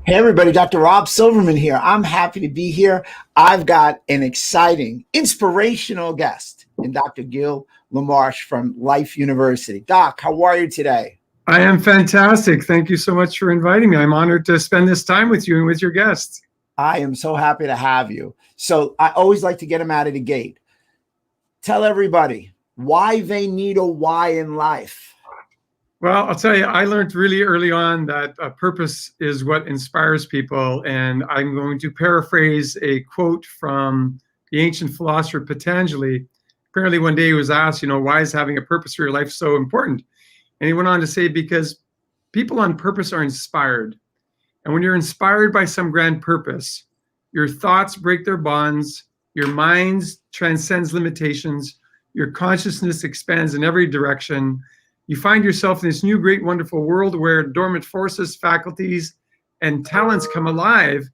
Hey everybody, Dr. Rob Silverman here. I'm happy to be here. I've got an exciting, inspirational guest in Dr. Gilles LaMarche from Life University. Doc, how are you today? I am fantastic. Thank you so much for inviting me. I'm honored to spend this time with you and with your guests. I am so happy to have you. So I always like to get them out of the gate. Tell everybody why they need a why in life. Well, I'll tell you, I learned really early on that purpose is what inspires people. And I'm going to paraphrase a quote from the ancient philosopher Patanjali. Apparently one day he was asked, why is having a purpose for your life so important? And he went on to say, because people on purpose are inspired. And when you're inspired by some grand purpose, your thoughts break their bonds, your mind transcends limitations, your consciousness expands in every direction. You find yourself in this new, great, wonderful world where dormant forces, faculties, and talents come alive,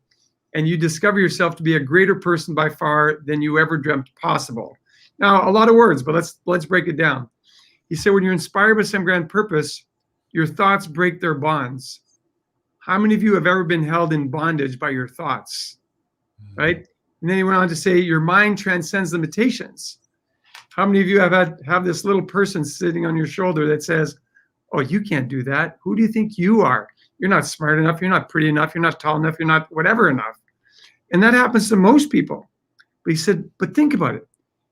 and you discover yourself to be a greater person by far than you ever dreamt possible. Now, a lot of words, but let's break it down. He said, when you're inspired by some grand purpose, your thoughts break their bonds. How many of you have ever been held in bondage by your thoughts, right? And then he went on to say, your mind transcends limitations. How many of you have this little person sitting on your shoulder that says, oh, you can't do that. Who do you think you are? You're not smart enough. You're not pretty enough. You're not tall enough. You're not whatever enough. And that happens to most people. But he said, but think about it.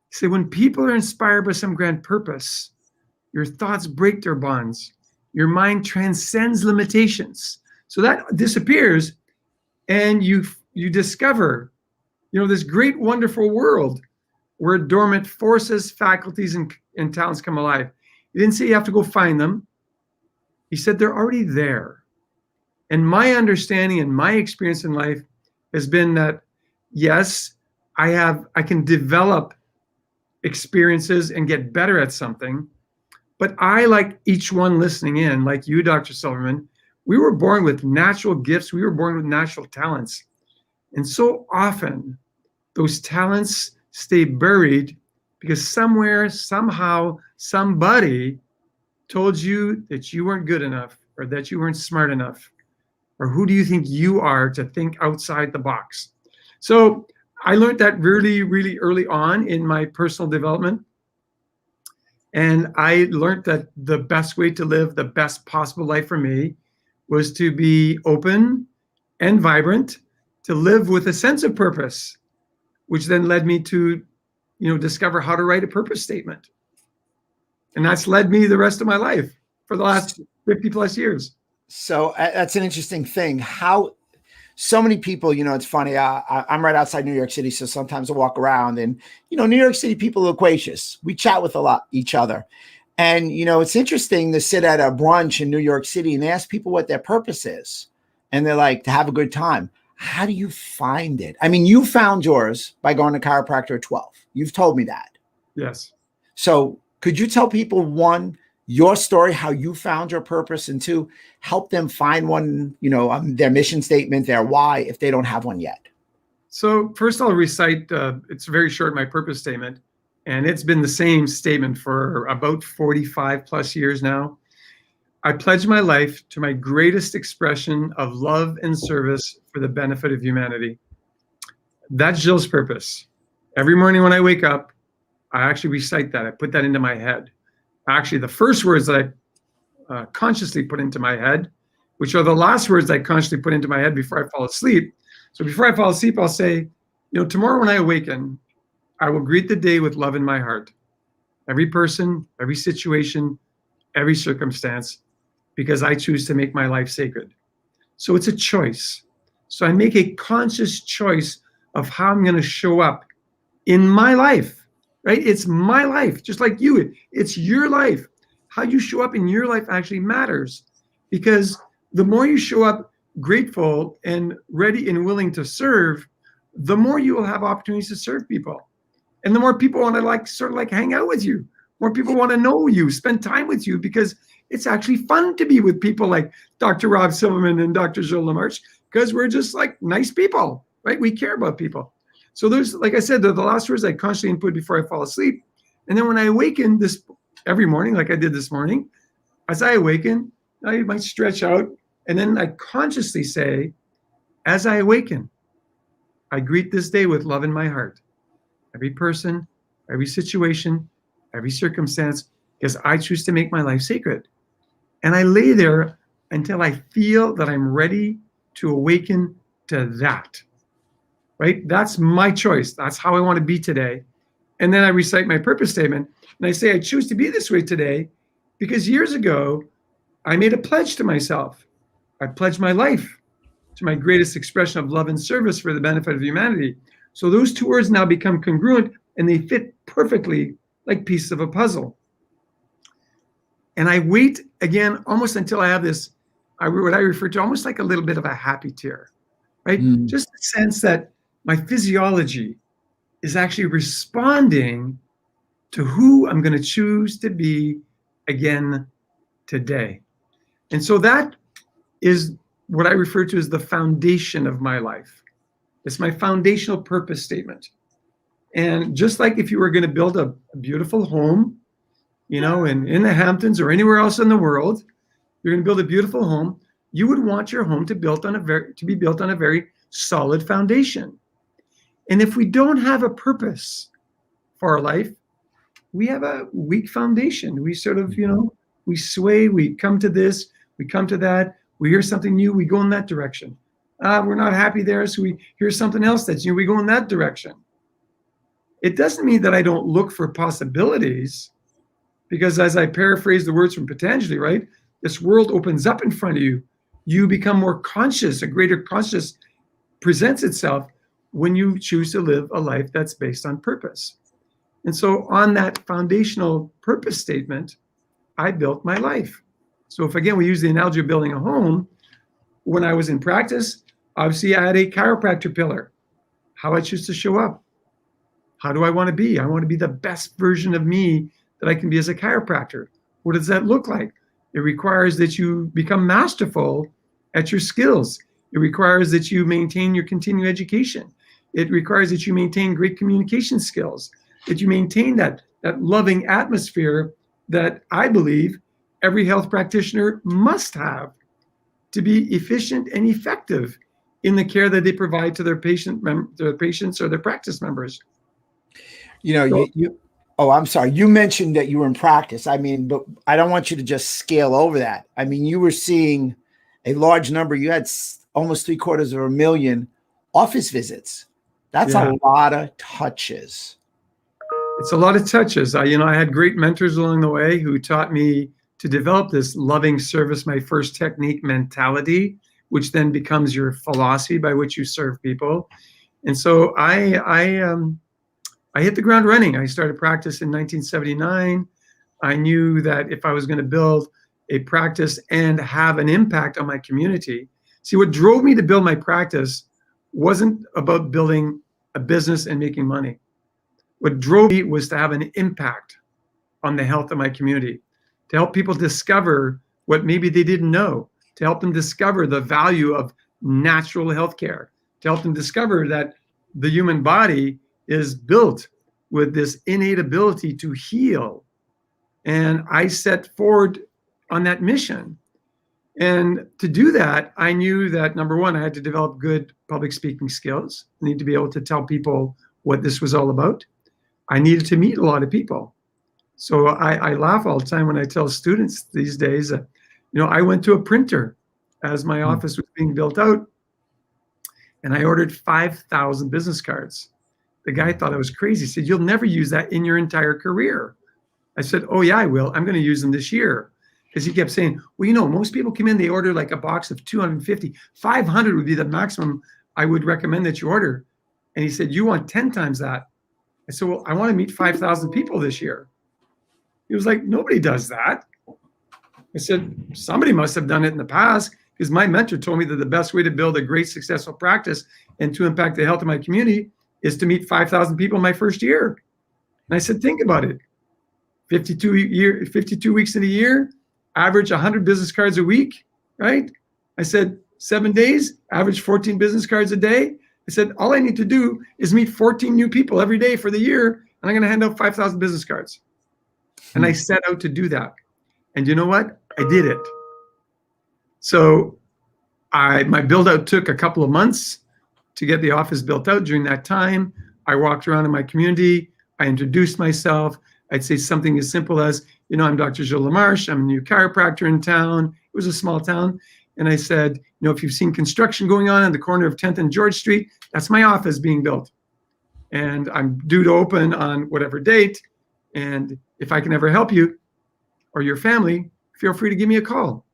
He said, when people are inspired by some grand purpose, your thoughts break their bonds. Your mind transcends limitations. So that disappears, and you discover, this great, wonderful world where dormant forces, faculties, and talents come alive. He didn't say you have to go find them. He said they're already there. And my understanding and my experience in life has been that, yes, I can develop experiences and get better at something, but I, like each one listening in, like you, Dr. Silverman, we were born with natural gifts. We were born with natural talents. And so often those talents stay buried because somewhere, somehow, somebody told you that you weren't good enough or that you weren't smart enough. Or who do you think you are to think outside the box? So I learned that really, really early on in my personal development. And I learned that the best way to live the best possible life for me was to be open and vibrant, to live with a sense of purpose, which then led me to, discover how to write a purpose statement. And that's led me the rest of my life for the last 50 plus years. So that's an interesting thing. How so many people, it's funny. I'm right outside New York City, so sometimes I walk around, and New York City people are loquacious. We chat with each other, and it's interesting to sit at a brunch in New York City and ask people what their purpose is, and they're like, to have a good time. How do you find it? I mean, you found yours by going to chiropractor at 12. You've told me that. Yes. So could you tell people, one, your story, how you found your purpose, and two, help them find one, their mission statement, their why, if they don't have one yet? So first I'll recite, it's very short, my purpose statement. And it's been the same statement for about 45 plus years now. I pledge my life to my greatest expression of love and service for the benefit of humanity. That's Gilles' purpose. Every morning when I wake up, I actually recite that. I put that into my head. Actually, the first words that I consciously put into my head, which are the last words I consciously put into my head before I fall asleep. So before I fall asleep, I'll say, tomorrow when I awaken, I will greet the day with love in my heart. Every person, every situation, every circumstance, because I choose to make my life sacred. So it's a choice. So I make a conscious choice of how I'm going to show up in my life, right? It's my life, just like you. It's your life. How you show up in your life actually matters, because the more you show up grateful and ready and willing to serve, the more you will have opportunities to serve people. And the more people want to hang out with you. More people want to know you, spend time with you, because it's actually fun to be with people like Dr. Rob Silverman and Dr. Gilles LaMarche, because we're just like nice people, right? We care about people. So there's, like I said, the last words I consciously input before I fall asleep. And then when I awaken every morning, like I did this morning, as I awaken, I might stretch out, and then I consciously say, as I awaken, I greet this day with love in my heart. Every person, every situation, every circumstance, because I choose to make my life sacred. And I lay there until I feel that I'm ready to awaken to that, right? That's my choice. That's how I want to be today. And then I recite my purpose statement and I say, I choose to be this way today because years ago, I made a pledge to myself. I pledged my life to my greatest expression of love and service for the benefit of humanity. So those two words now become congruent and they fit perfectly like pieces of a puzzle. And I wait again almost until I have this, what I refer to almost like a little bit of a happy tear, right? Just a sense that my physiology is actually responding to who I'm going to choose to be again today. And so that is what I refer to as the foundation of my life. It's my foundational purpose statement. And just like if you were going to build a beautiful home, you know, in the Hamptons or anywhere else in the world, you're going to build a beautiful home, you would want your home to be built on a very solid foundation. And if we don't have a purpose for our life, we have a weak foundation. We sort of, you know, we sway, we come to this, we come to that, we hear something new, we go in that direction. We're not happy there, so we hear something else that's new, we go in that direction. It doesn't mean that I don't look for possibilities, because as I paraphrase the words from Patanjali, right, this world opens up in front of you. You become more conscious, a greater consciousness presents itself when you choose to live a life that's based on purpose. And so on that foundational purpose statement, I built my life. So if, again, we use the analogy of building a home, when I was in practice, obviously I had a chiropractor pillar. How I choose to show up. How do I want to be? I want to be the best version of me that I can be as a chiropractor. What does that look like? It requires that you become masterful at your skills. It requires that you maintain your continuing education. It requires that you maintain great communication skills, that you maintain that loving atmosphere that I believe every health practitioner must have to be efficient and effective in the care that they provide to their patients or their practice members. You know, oh, I'm sorry. You mentioned that you were in practice. I mean, but I don't want you to just scale over that. I mean, you were seeing a large number. You had almost 750,000 office visits. That's a lot of touches. It's a lot of touches. I had great mentors along the way who taught me to develop this loving service, my first technique mentality, which then becomes your philosophy by which you serve people. And so I hit the ground running. I started practice in 1979. I knew that if I was going to build a practice and have an impact on my community. See, what drove me to build my practice wasn't about building a business and making money. What drove me was to have an impact on the health of my community, to help people discover what maybe they didn't know, to help them discover the value of natural healthcare, to help them discover that the human body is built with this innate ability to heal. And I set forward on that mission. And to do that, I knew that, number one, I had to develop good public speaking skills. I need to be able to tell people what this was all about. I needed to meet a lot of people. So I laugh all the time when I tell students these days that, I went to a printer as my office was being built out, and I ordered 5,000 business cards. The guy thought I was crazy. He said, "You'll never use that in your entire career." I said, "Oh yeah, I will. I'm going to use them this year." Because he kept saying, "Well, most people come in, they order like a box of 250, 500 would be the maximum I would recommend that you order." And he said, "You want 10 times that." I said, "Well, I want to meet 5,000 people this year." He was like, "Nobody does that." I said, "Somebody must have done it in the past, because my mentor told me that the best way to build a great successful practice and to impact the health of my community is to meet 5,000 people in my first year." And I said, "Think about it. 52 weeks in a year, average 100 business cards a week, right?" I said, 7 days, average 14 business cards a day. I said, all I need to do is meet 14 new people every day for the year, and I'm going to hand out 5,000 business cards. And I set out to do that. And you know what? I did it. So My build out took a couple of months to get the office built out. During that time, I walked around in my community. I introduced myself. I'd say something as simple as, I'm Dr. Gilles LaMarche. I'm a new chiropractor in town. It was a small town. And I said, if you've seen construction going on the corner of 10th and George Street, that's my office being built. And I'm due to open on whatever date. And if I can ever help you or your family, feel free to give me a call.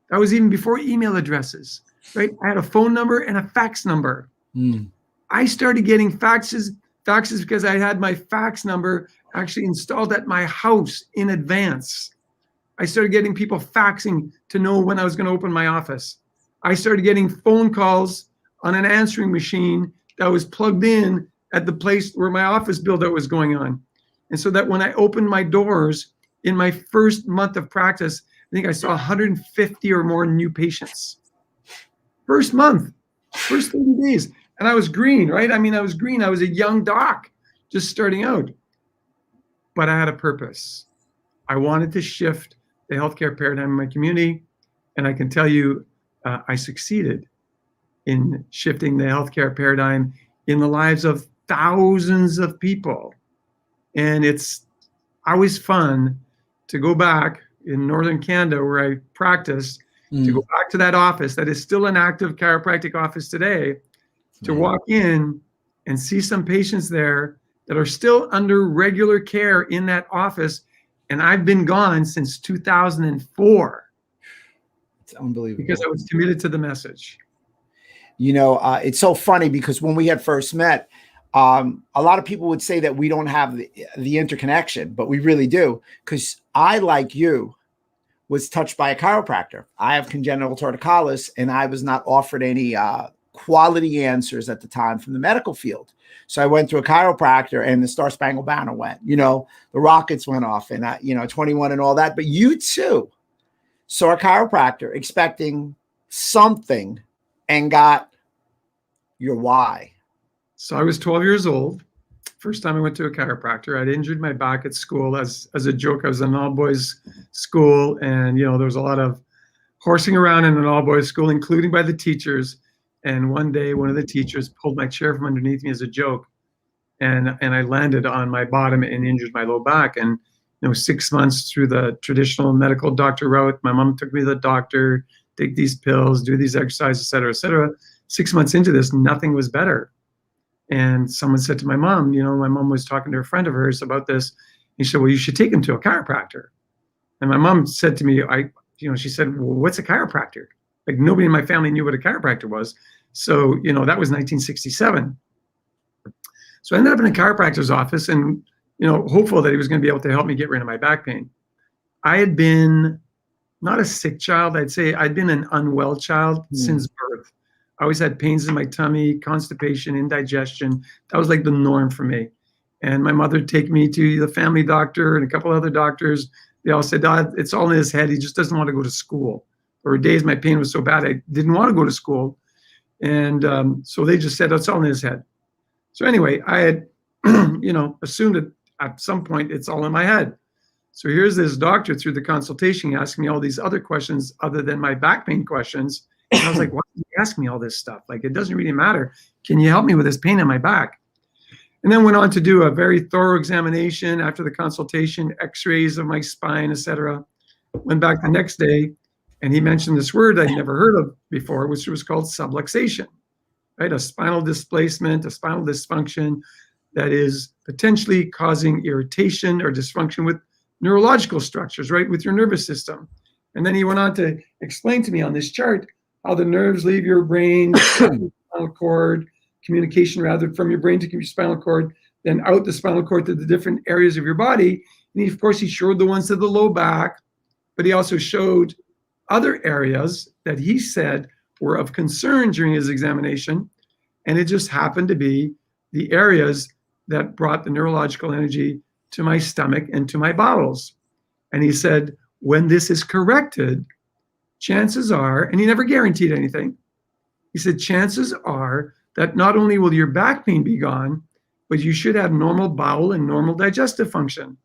That was even before email addresses, right? I had a phone number and a fax number. I started getting faxes because I had my fax number actually installed at my house in advance. I started getting people faxing to know when I was going to open my office. I started getting phone calls on an answering machine that was plugged in at the place where my office build out was going on. And so that when I opened my doors in my first month of practice, I think I saw 150 or more new patients. First month, first 30 days. And I was green, right? I was green. I was a young doc just starting out. But I had a purpose. I wanted to shift the healthcare paradigm in my community. And I can tell you, I succeeded in shifting the healthcare paradigm in the lives of thousands of people. And it's always fun to go back in Northern Canada where I practiced, to go back to that office that is still an active chiropractic office today, to walk in and see some patients there that are still under regular care in that office. And I've been gone since 2004. It's unbelievable. Because I was committed to the message. It's so funny because when we had first met, a lot of people would say that we don't have the interconnection, but we really do. Because I, like you, was touched by a chiropractor. I have congenital torticollis, and I was not offered any quality answers at the time from the medical field. So I went to a chiropractor, and the Star Spangled Banner went. The rockets went off, and 21 and all that. But you too saw a chiropractor expecting something and got your why. So I was 12 years old. First time I went to a chiropractor. I'd injured my back at school as a joke. I was in an all-boys school, and there was a lot of horsing around in an all-boys school, including by the teachers. And one day, one of the teachers pulled my chair from underneath me as a joke, and I landed on my bottom and injured my low back. And 6 months through the traditional medical doctor route, my mom took me to the doctor, take these pills, do these exercises, et cetera, et cetera. 6 months into this, nothing was better. And someone said to my mom, my mom was talking to a friend of hers about this. He said, well, you should take him to a chiropractor. And my mom said to me, she said, well, what's a chiropractor? Like, nobody in my family knew what a chiropractor was. So, that was 1967. So I ended up in a chiropractor's office and, hopeful that he was going to be able to help me get rid of my back pain. I had been not a sick child. I'd say I'd been an unwell child since birth. I always had pains in my tummy, constipation, indigestion. That was like the norm for me. And my mother would take me to the family doctor and a couple other doctors. They all said, it's all in his head. He just doesn't want to go to school. There were days my pain was so bad, I didn't want to go to school. And so they just said, it's all in his head. So anyway, I had, assumed that at some point it's all in my head. So here's this doctor through the consultation asking me all these other questions other than my back pain questions. And I was like, why did you ask me all this stuff? Like, it doesn't really matter. Can you help me with this pain in my back? And then went on to do a very thorough examination after the consultation, x-rays of my spine, etc. Went back the next day, and he mentioned this word I'd never heard of before, which was called subluxation, right? A spinal displacement, a spinal dysfunction that is potentially causing irritation or dysfunction with neurological structures, right, with your nervous system. And then he went on to explain to me on this chart how the nerves leave your brain, spinal cord, communication rather from your brain to your spinal cord, then out the spinal cord to the different areas of your body. And of course, he showed the ones to the low back, but he also showed other areas that he said were of concern during his examination. And it just happened to be the areas that brought the neurological energy to my stomach and to my bowels. And he said, when this is corrected, chances are, and he never guaranteed anything, he said, chances are that not only will your back pain be gone, but you should have normal bowel and normal digestive function.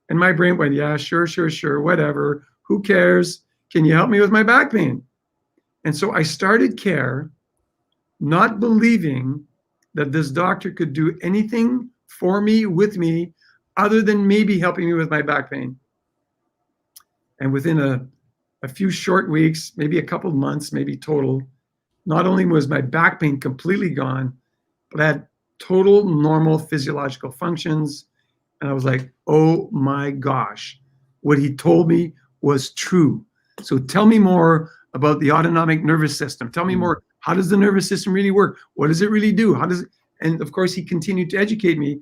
And my brain went, yeah, sure, whatever. Who cares? Can you help me with my back pain? And so I started care, not believing that this doctor could do anything for me, with me, other than maybe helping me with my back pain. And within a few short weeks, maybe a couple of months, maybe total, not only was my back pain completely gone, but I had total normal physiological functions. And I was like, oh my gosh, what he told me was true. So tell me more about the autonomic nervous system. Tell me more. How does the nervous system really work? What does it really do? How does it? And of course, he continued to educate me.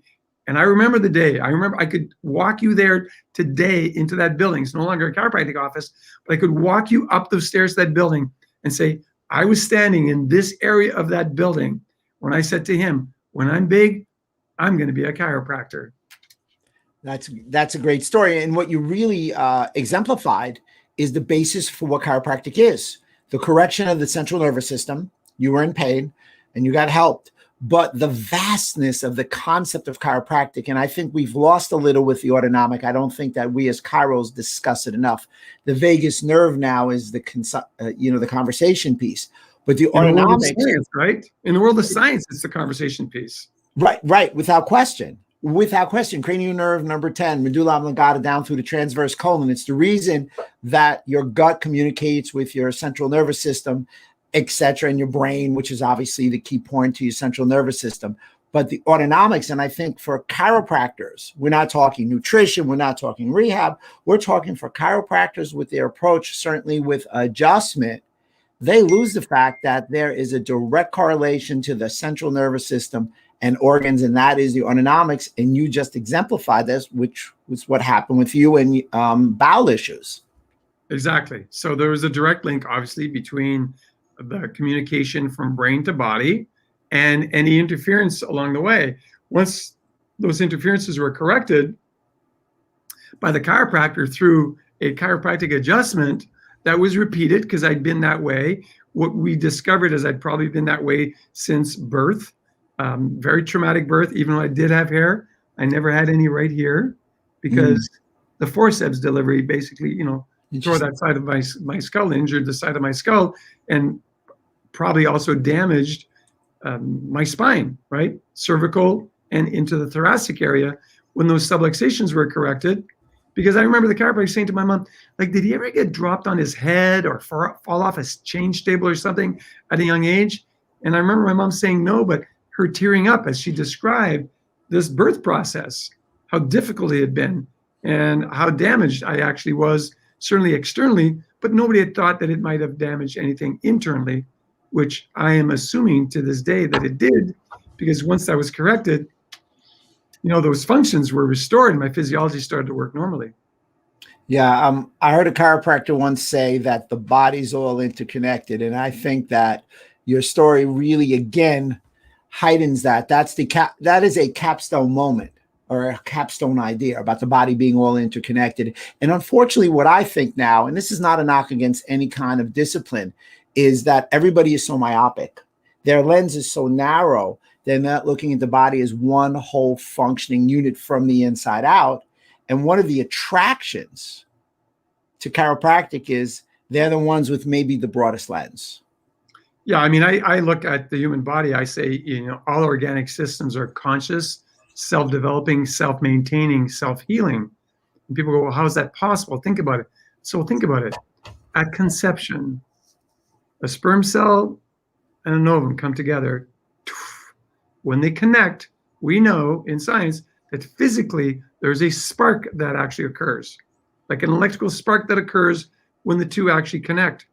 And I remember the day. I remember I could walk you there today into that building. It's no longer a chiropractic office, but I could walk you up those stairs to that building and say, I was standing in this area of that building when I said to him, when I'm big, I'm going to be a chiropractor. That's a great story. And what you really exemplified is the basis for what chiropractic is. The correction of the central nervous system. You were in pain and you got helped. But the vastness of the concept of chiropractic, and I think we've lost a little with the autonomic. I don't think that we as chiros discuss it enough. The vagus nerve now is the the conversation piece. But the autonomic, right? In the world of science, it's the conversation piece. Right. Without question. Cranial nerve number 10, medulla oblongata down through the transverse colon. It's the reason that your gut communicates with your central nervous system, etc., and your brain, which is obviously the key point to your central nervous system. But the autonomics, and I think for chiropractors, we're not talking nutrition, we're not talking rehab, we're talking for chiropractors with their approach, certainly with adjustment, they lose the fact that there is a direct correlation to the central nervous system and organs, and that is the autonomics. And you just exemplified this, which was what happened with you and bowel issues. Exactly. So there was a direct link, obviously, between the communication from brain to body and any interference along the way. Once those interferences were corrected by the chiropractor through a chiropractic adjustment that was repeated, because I'd been that way. What we discovered is I'd probably been that way since birth. Very traumatic birth. Even though I did have hair, I never had any right here because the forceps delivery basically, tore that side of my skull, injured the side of my skull, and probably also damaged my spine, right? Cervical and into the thoracic area when those subluxations were corrected. Because I remember the chiropractor saying to my mom, like, did he ever get dropped on his head or fall off a change table or something at a young age? And I remember my mom saying no, but her tearing up as she described this birth process, how difficult it had been and how damaged I actually was, certainly externally, but nobody had thought that it might have damaged anything internally, which I am assuming to this day that it did, because once that was corrected, those functions were restored and my physiology started to work normally. Yeah, I heard a chiropractor once say that the body's all interconnected, and I think that your story really, again, heightens that. That is a capstone moment or a capstone idea about the body being all interconnected. And unfortunately, what I think now, and this is not a knock against any kind of discipline, is that everybody is so myopic. Their lens is so narrow. They're not looking at the body as one whole functioning unit from the inside out. And one of the attractions to chiropractic is they're the ones with maybe the broadest lens. Yeah, I mean, I look at the human body, I say, all organic systems are conscious, self-developing, self-maintaining, self-healing. And people go, well, how is that possible? Think about it. So think about it. At conception, a sperm cell and an ovum come together. When they connect, we know in science that physically there's a spark that actually occurs, like an electrical spark that occurs when the two actually connect.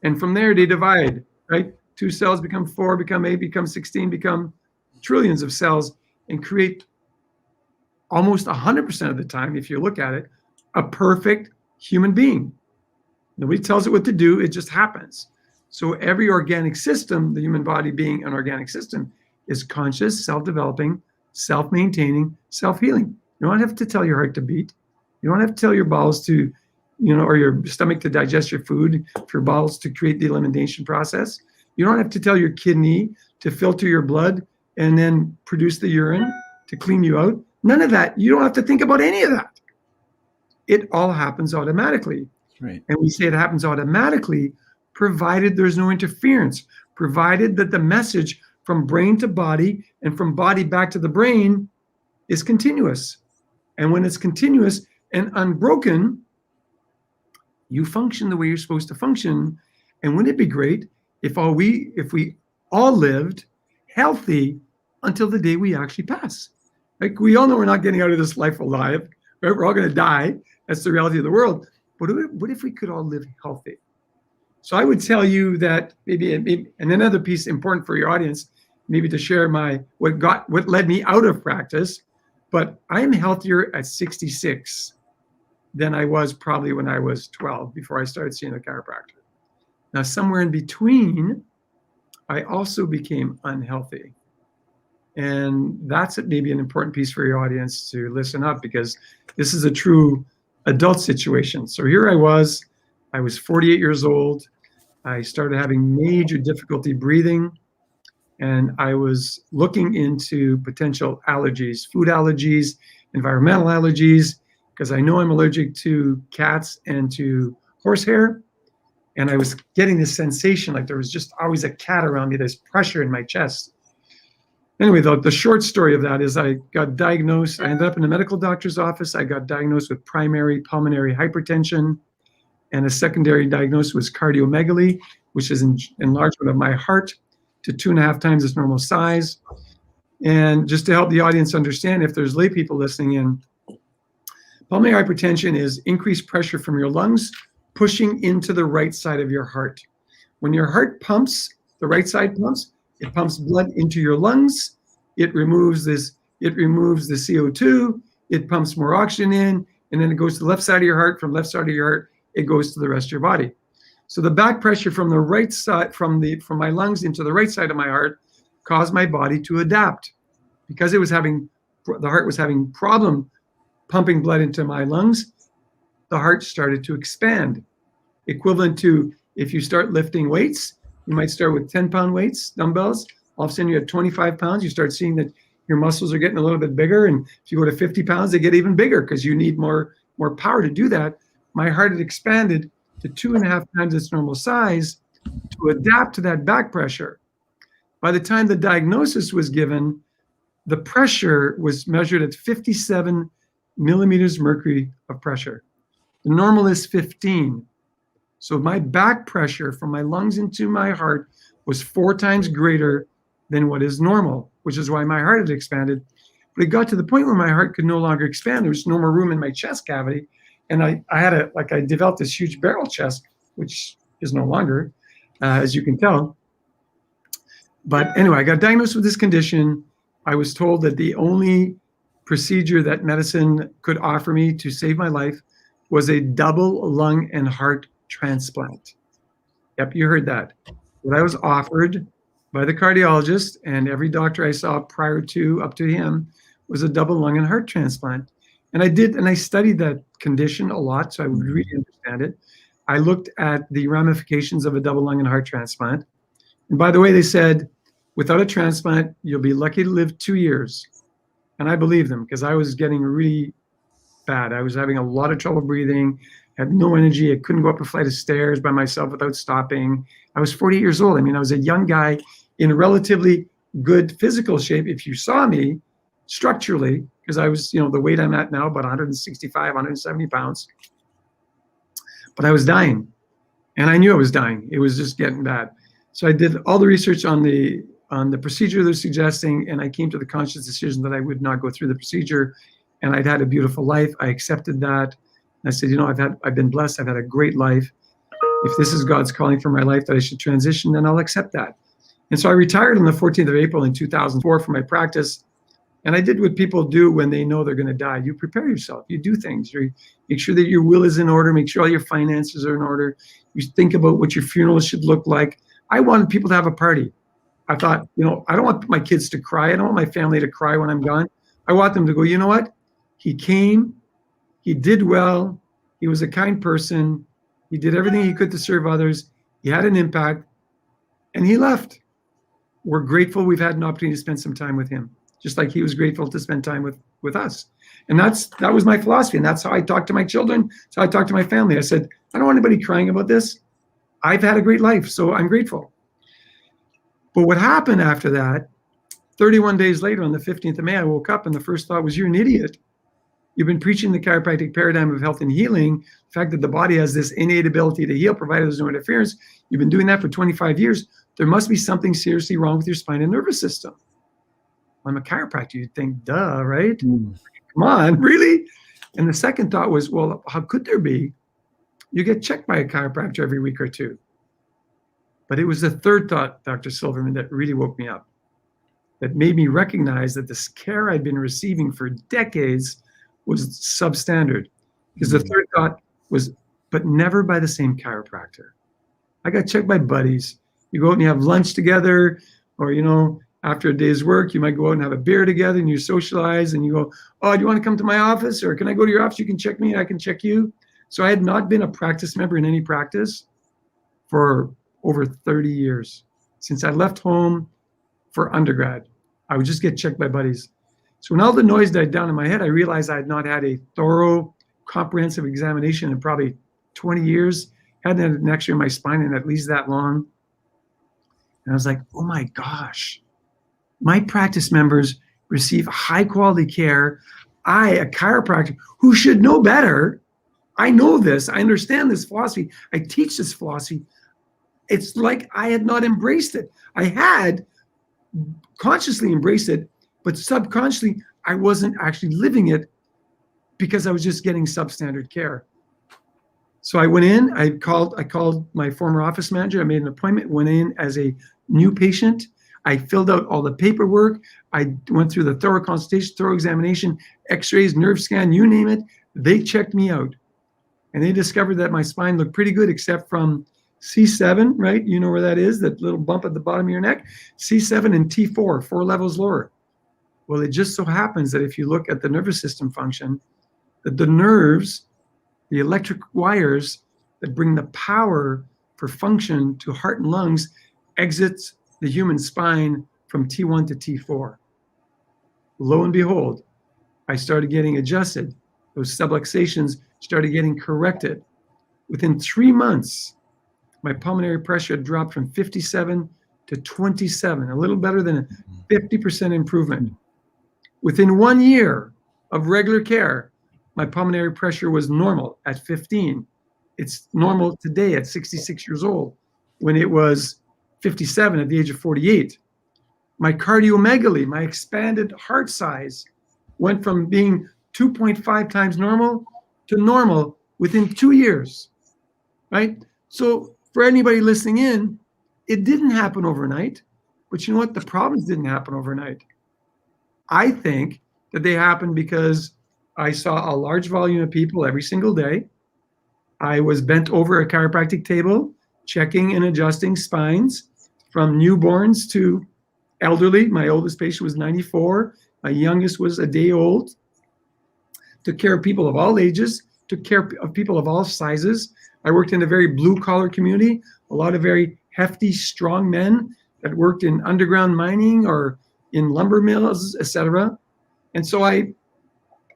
And from there, they divide, right? 2 cells become 4, become 8, become 16, become trillions of cells, and create almost 100% of the time, if you look at it, a perfect human being. Nobody tells it what to do, it just happens. So every organic system, the human body being an organic system, is conscious, self-developing, self-maintaining, self-healing. You don't have to tell your heart to beat. You don't have to tell your bowels to, or your stomach to digest your food, for your bowels to create the elimination process. You don't have to tell your kidney to filter your blood and then produce the urine to clean you out. None of that. You don't have to think about any of that. It all happens automatically. Right. And we say it happens automatically provided there's no interference, provided that the message from brain to body and from body back to the brain is continuous. And when it's continuous and unbroken, you function the way you're supposed to function. And wouldn't it be great if we all lived healthy until the day we actually pass? Like, we all know we're not getting out of this life alive, right? We're all going to die. That's the reality of the world. But what if we could all live healthy? So I would tell you that maybe and another piece important for your audience, maybe to share what led me out of practice, but I am healthier at 66 than I was probably when I was 12 before I started seeing a chiropractor. Now, somewhere in between, I also became unhealthy. And that's maybe an important piece for your audience to listen up, because this is a true adult situation. So here I was 48 years old. I started having major difficulty breathing, and I was looking into potential allergies, food allergies, environmental allergies, because I know I'm allergic to cats and to horsehair. And I was getting this sensation like there was just always a cat around me, this pressure in my chest. Anyway, the short story of that is I got diagnosed. I ended up in a medical doctor's office. I got diagnosed with primary pulmonary hypertension, and a secondary diagnosis was cardiomegaly, which is enlargement of my heart to 2.5 times its normal size. And just to help the audience understand, if there's lay people listening in, pulmonary hypertension is increased pressure from your lungs pushing into the right side of your heart. When your heart pumps, the right side pumps, it pumps blood into your lungs. It removes the CO2. It pumps more oxygen in, and then it goes to the left side of your heart. From left side of your heart, it goes to the rest of your body. So the back pressure from the right side, from my lungs into the right side of my heart, caused my body to adapt. Because the heart was having problem pumping blood into my lungs, the heart started to expand. Equivalent to if you start lifting weights, you might start with 10-pound weights, dumbbells. All of a sudden you have 25 pounds. You start seeing that your muscles are getting a little bit bigger. And if you go to 50 pounds, they get even bigger because you need more power to do that. My heart had expanded to 2.5 times its normal size to adapt to that back pressure. By the time the diagnosis was given, the pressure was measured at 57 millimeters mercury of pressure. The normal is 15. So my back pressure from my lungs into my heart was 4 times greater than what is normal, which is why my heart had expanded. But it got to the point where my heart could no longer expand. There was no more room in my chest cavity. And I developed this huge barrel chest, which is no longer, as you can tell. But anyway, I got diagnosed with this condition. I was told that the only procedure that medicine could offer me to save my life was a double lung and heart transplant. Yep, you heard that. What I was offered by the cardiologist and every doctor I saw prior to, up to him, was a double lung and heart transplant. And I studied that condition a lot, so I would really understand it. I looked at the ramifications of a double lung and heart transplant. And by the way, they said, without a transplant, you'll be lucky to live 2 years. And I believed them because I was getting really bad. I was having a lot of trouble breathing, had no energy. I couldn't go up a flight of stairs by myself without stopping. I was 48 years old. I mean, I was a young guy in relatively good physical shape. If you saw me structurally, because I was, the weight I'm at now, about 165, 170 pounds. But I was dying. And I knew I was dying. It was just getting bad. So I did all the research on the procedure they're suggesting, and I came to the conscious decision that I would not go through the procedure. And I'd had a beautiful life. I accepted that. I said, I've been blessed. I've had a great life. If this is God's calling for my life that I should transition, then I'll accept that. And so I retired on the 14th of April in 2004 from my practice. And I did what people do when they know they're going to die. You prepare yourself. You do things. You make sure that your will is in order. Make sure all your finances are in order. You think about what your funeral should look like. I wanted people to have a party. I thought, I don't want my kids to cry. I don't want my family to cry when I'm gone. I want them to go, you know what? He came. He did well. He was a kind person. He did everything he could to serve others. He had an impact. And he left. We're grateful we've had an opportunity to spend some time with him, just like he was grateful to spend time with us. And that was my philosophy. And that's how I talk to my children. That's how I talk to my family. I said, I don't want anybody crying about this. I've had a great life, so I'm grateful. But what happened after that, 31 days later, on the 15th of May, I woke up and the first thought was, you're an idiot. You've been preaching the chiropractic paradigm of health and healing, the fact that the body has this innate ability to heal, provided there's no interference. You've been doing that for 25 years. There must be something seriously wrong with your spine and nervous system. I'm a chiropractor. You'd think, duh, right? Come on, really? And the second thought was, well, how could there be? You get checked by a chiropractor every week or two. But it was the third thought, Dr. Silverman, that really woke me up, that made me recognize that this care I'd been receiving for decades was substandard. Because the third thought was, but never by the same chiropractor. I got checked by buddies. You go out and you have lunch together, or, you know, after a day's work, you might go out and have a beer together and you socialize and you go, oh, do you want to come to my office? Or can I go to your office? You can check me, I can check you. So I had not been a practice member in any practice for over 30 years. Since I left home for undergrad, I would just get checked by buddies. So when all the noise died down in my head, I realized I had not had a thorough, comprehensive examination in probably 20 years. Hadn't had an X-ray in my spine in at least that long. And I was like, oh my gosh, my practice members receive high quality care. I, a chiropractor who should know better, I know this, I understand this philosophy, I teach this philosophy. It's like I had not embraced it. I had consciously embraced it, but subconsciously, I wasn't actually living it because I was just getting substandard care. So I went in, I called my former office manager, I made an appointment, went in as a new patient. I filled out all the paperwork. I went through the thorough consultation, thorough examination, x-rays, nerve scan, you name it. They checked me out. And they discovered that my spine looked pretty good except from C7, right? You know where that is, that little bump at the bottom of your neck? C7 and T4, 4 levels lower. Well, it just so happens that if you look at the nervous system function, that the nerves, the electric wires that bring the power for function to heart and lungs exits the human spine from T1 to T4. Lo and behold, I started getting adjusted. Those subluxations started getting corrected. Within 3 months, my pulmonary pressure had dropped from 57 to 27, a little better than a 50% improvement. Within 1 year of regular care, my pulmonary pressure was normal at 15. It's normal today at 66 years old, when it was 57 at the age of 48. My cardiomegaly, my expanded heart size, went from being 2.5 times normal to normal within 2 years, right? So for anybody listening in, it didn't happen overnight, but you know what? The problems didn't happen overnight. I think that they happened because I saw a large volume of people every single day. I was bent over a chiropractic table, checking and adjusting spines from newborns to elderly. My oldest patient was 94. My youngest was a day old. Took care of people of all ages, took care of people of all sizes. I worked in a very blue-collar community, a lot of very hefty, strong men that worked in underground mining or in lumber mills, etc. And so I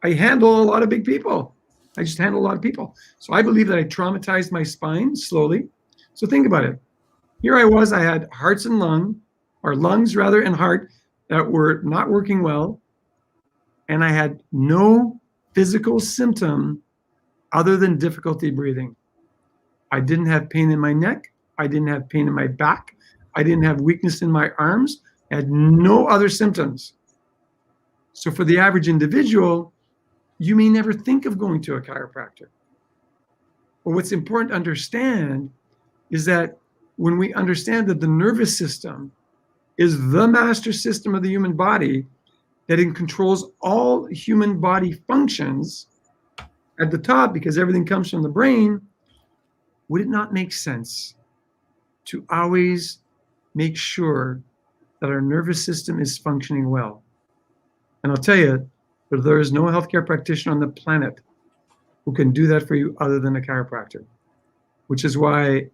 handle a lot of big people. I just handle a lot of people. So I believe that I traumatized my spine slowly. So think about it. Here I was, I had hearts and lungs rather, and heart that were not working well. And I had no physical symptom other than difficulty breathing. I didn't have pain in my neck. I didn't have pain in my back. I didn't have weakness in my arms. I had no other symptoms. So for the average individual, you may never think of going to a chiropractor. But what's important to understand is that when we understand that the nervous system is the master system of the human body, that it controls all human body functions at the top, because everything comes from the brain, would it not make sense to always make sure that our nervous system is functioning well? And I'll tell you, that there is no healthcare practitioner on the planet who can do that for you other than a chiropractor, which is why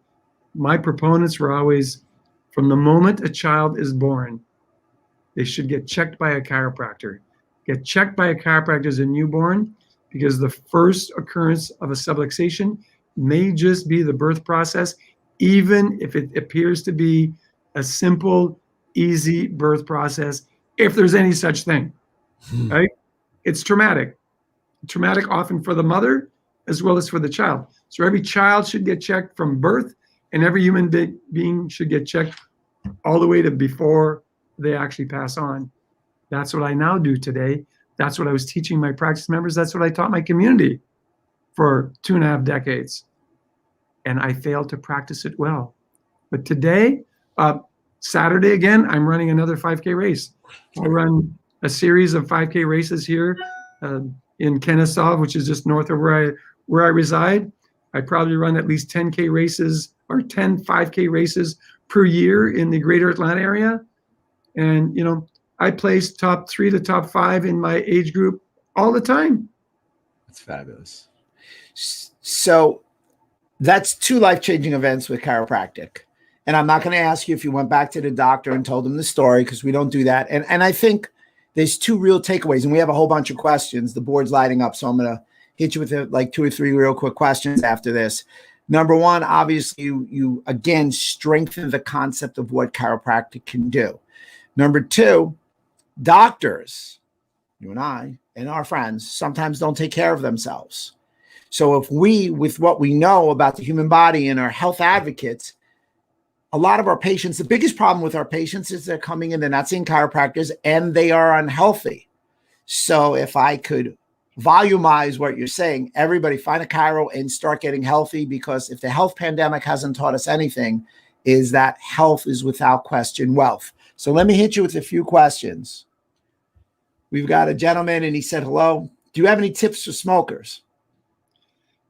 my proponents were always, from the moment a child is born, they should get checked by a chiropractor. Get checked by a chiropractor as a newborn, because the first occurrence of a subluxation may just be the birth process. even if it appears to be a simple, easy birth process, if there's any such thing, right? It's traumatic. Traumatic often for the mother as well as for the child. So every child should get checked from birth, and every human being should get checked all the way to before they actually pass on. That's what I now do today. That's what I was teaching my practice members. That's what I taught my community for 2.5 decades. And I failed to practice it well. But today, Saturday again, I'm running another 5K race. I run a series of 5K races here in Kennesaw, which is just north of where I reside. I probably run at least 10K races or 10 5K races per year in the greater Atlanta area. And, you know, I place top 3 to top 5 in my age group all the time. That's fabulous. So that's 2 life-changing events with chiropractic. And I'm not going to ask you if you went back to the doctor and told him the story, because we don't do that. And I think there's 2 real takeaways, and we have a whole bunch of questions. The board's lighting up, so I'm going to hit you with like 2 or 3 real quick questions after this. Number 1, obviously, you again strengthen the concept of what chiropractic can do. Number 2, doctors, you and I and our friends, sometimes don't take care of themselves. So if we, with what we know about the human body and our health advocates, a lot of our patients, the biggest problem with our patients is they're coming in, they're not seeing chiropractors, and they are unhealthy. So if I could volumize what you're saying, everybody find a chiro and start getting healthy, because if the health pandemic hasn't taught us anything, is that health is without question wealth. So let me hit you with a few questions. We've got a gentleman and he said, hello. Do you have any tips for smokers?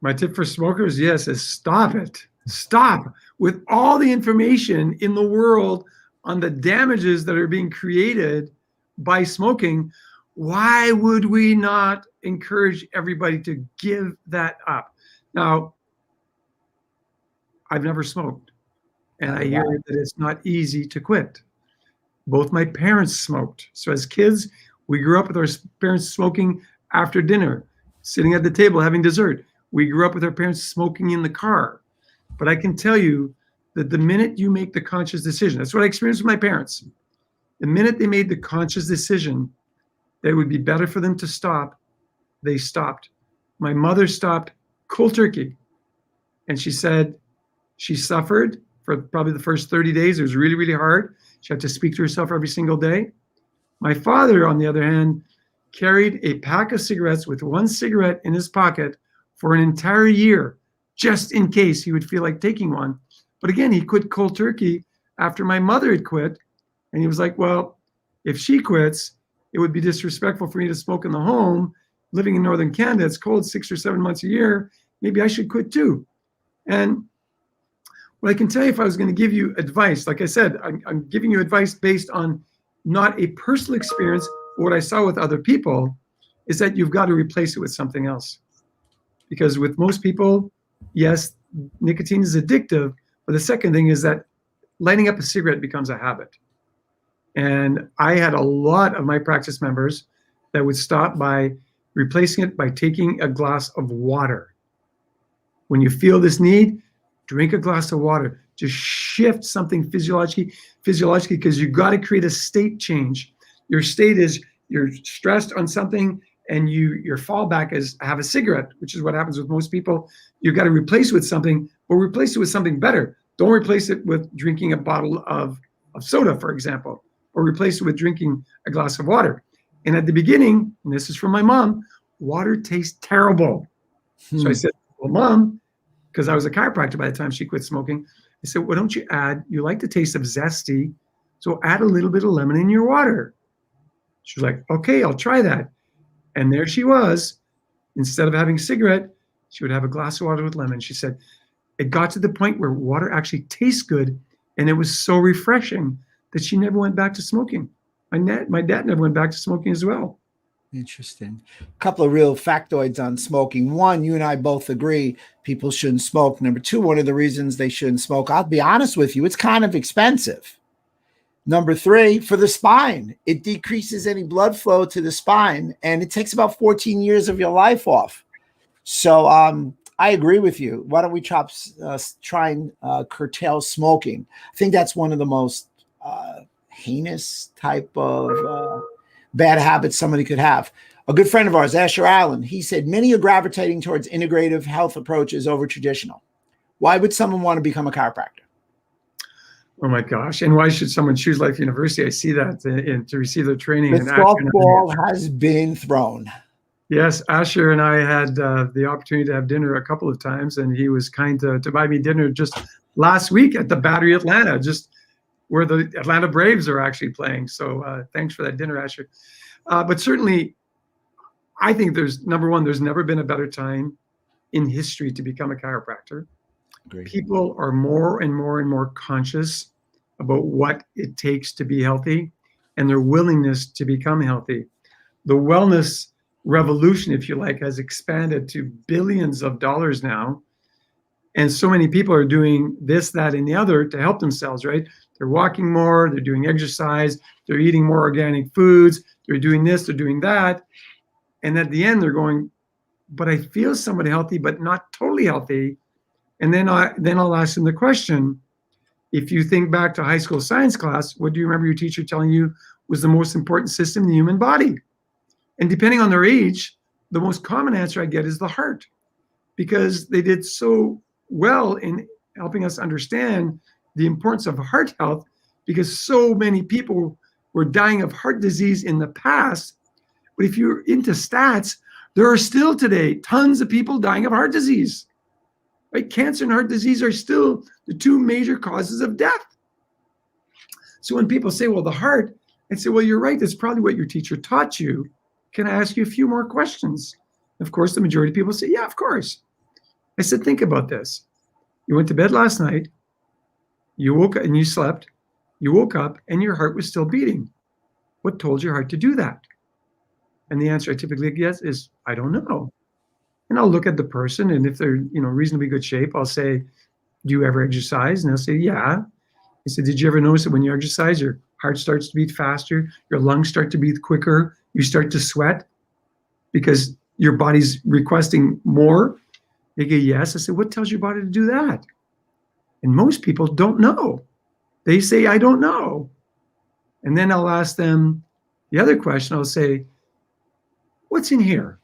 My tip for smokers, yes, is stop it. Stop. With all the information in the world on the damages that are being created by smoking, why would we not encourage everybody to give that up? Now, I've never smoked, and I hear that it's not easy to quit. Both my parents smoked. So as kids, we grew up with our parents smoking after dinner, sitting at the table having dessert. We grew up with our parents smoking in the car. But I can tell you that the minute you make the conscious decision, that's what I experienced with my parents. The minute they made the conscious decision that it would be better for them to stop, they stopped. My mother stopped cold turkey. And she said she suffered for probably the first 30 days. It was really, really hard. She had to speak to herself every single day. My father, on the other hand, carried a pack of cigarettes with 1 cigarette in his pocket for an entire year, just in case he would feel like taking one. But again, he quit cold turkey after my mother had quit. And he was like, well, if she quits, it would be disrespectful for me to smoke in the home. Living in Northern Canada, it's cold 6 or 7 months a year. Maybe I should quit too. And what I can tell you, if I was going to give you advice, like I said, I'm giving you advice based on not a personal experience, but what I saw with other people, is that you've got to replace it with something else. Because with most people, yes, nicotine is addictive, but the second thing is that lighting up a cigarette becomes a habit. And I had a lot of my practice members that would stop by replacing it by taking a glass of water. When you feel this need, drink a glass of water. Just shift something physiologically, because you've got to create a state change. Your state is you're stressed on something, and your fallback is have a cigarette, which is what happens with most people. You've got to replace it with something, or replace it with something better. Don't replace it with drinking a bottle of soda, for example, or replace it with drinking a glass of water. And at the beginning, and this is from my mom, water tastes terrible. So I said, well, Mom, because I was a chiropractor by the time she quit smoking, I said, why don't you you like the taste of zesty, so add a little bit of lemon in your water. She was like, okay, I'll try that. And there she was. Instead of having a cigarette, she would have a glass of water with lemon. She said, it got to the point where water actually tastes good, and it was so refreshing that she never went back to smoking. My dad never went back to smoking as well. Interesting. A couple of real factoids on smoking. 1, you and I both agree people shouldn't smoke. Number 2, one of the reasons they shouldn't smoke, I'll be honest with you, it's kind of expensive. Number 3, for the spine, it decreases any blood flow to the spine, and it takes about 14 years of your life off. So I agree with you. Why don't we try and curtail smoking? I think that's one of the most heinous type of bad habits somebody could have. A good friend of ours, Asher Allen, he said, many are gravitating towards integrative health approaches over traditional. Why would someone want to become a chiropractor? Oh my gosh. And why should someone choose Life University? I see that to receive their training. The softball has been thrown. Yes, Asher and I had the opportunity to have dinner a couple of times, and he was kind to buy me dinner just last week at the Battery Atlanta, just where the Atlanta Braves are actually playing. So thanks for that dinner, Asher. But certainly, I think number one, there's never been a better time in history to become a chiropractor. Great. People are more and more and more conscious about what it takes to be healthy and their willingness to become healthy. The wellness revolution, if you like, has expanded to billions of dollars now. And so many people are doing this, that, and the other to help themselves, right? They're walking more, they're doing exercise, they're eating more organic foods, they're doing this, they're doing that. And at the end, they're going, but I feel somewhat healthy, but not totally healthy. And then I'll ask them the question, if you think back to high school science class, what do you remember your teacher telling you was the most important system in the human body? And depending on their age, the most common answer I get is the heart, because they did so well in helping us understand the importance of heart health, because so many people were dying of heart disease in the past. But if you're into stats, there are still today tons of people dying of heart disease. Right? Cancer and heart disease are still the two major causes of death. So when people say, well, the heart, I say, well, you're right. That's probably what your teacher taught you. Can I ask you a few more questions? Of course, the majority of people say, yeah, of course. I said, think about this. You went to bed last night. You woke up and you slept. You woke up and your heart was still beating. What told your heart to do that? And the answer I typically get is, I don't know. And I'll look at the person, and if they're, reasonably good shape, I'll say, do you ever exercise? And they'll say, yeah. I said, did you ever notice that when you exercise, your heart starts to beat faster, your lungs start to beat quicker, you start to sweat because your body's requesting more? They go, yes. I said, what tells your body to do that? And most people don't know. They say, I don't know. And then I'll ask them the other question. I'll say, what's in here?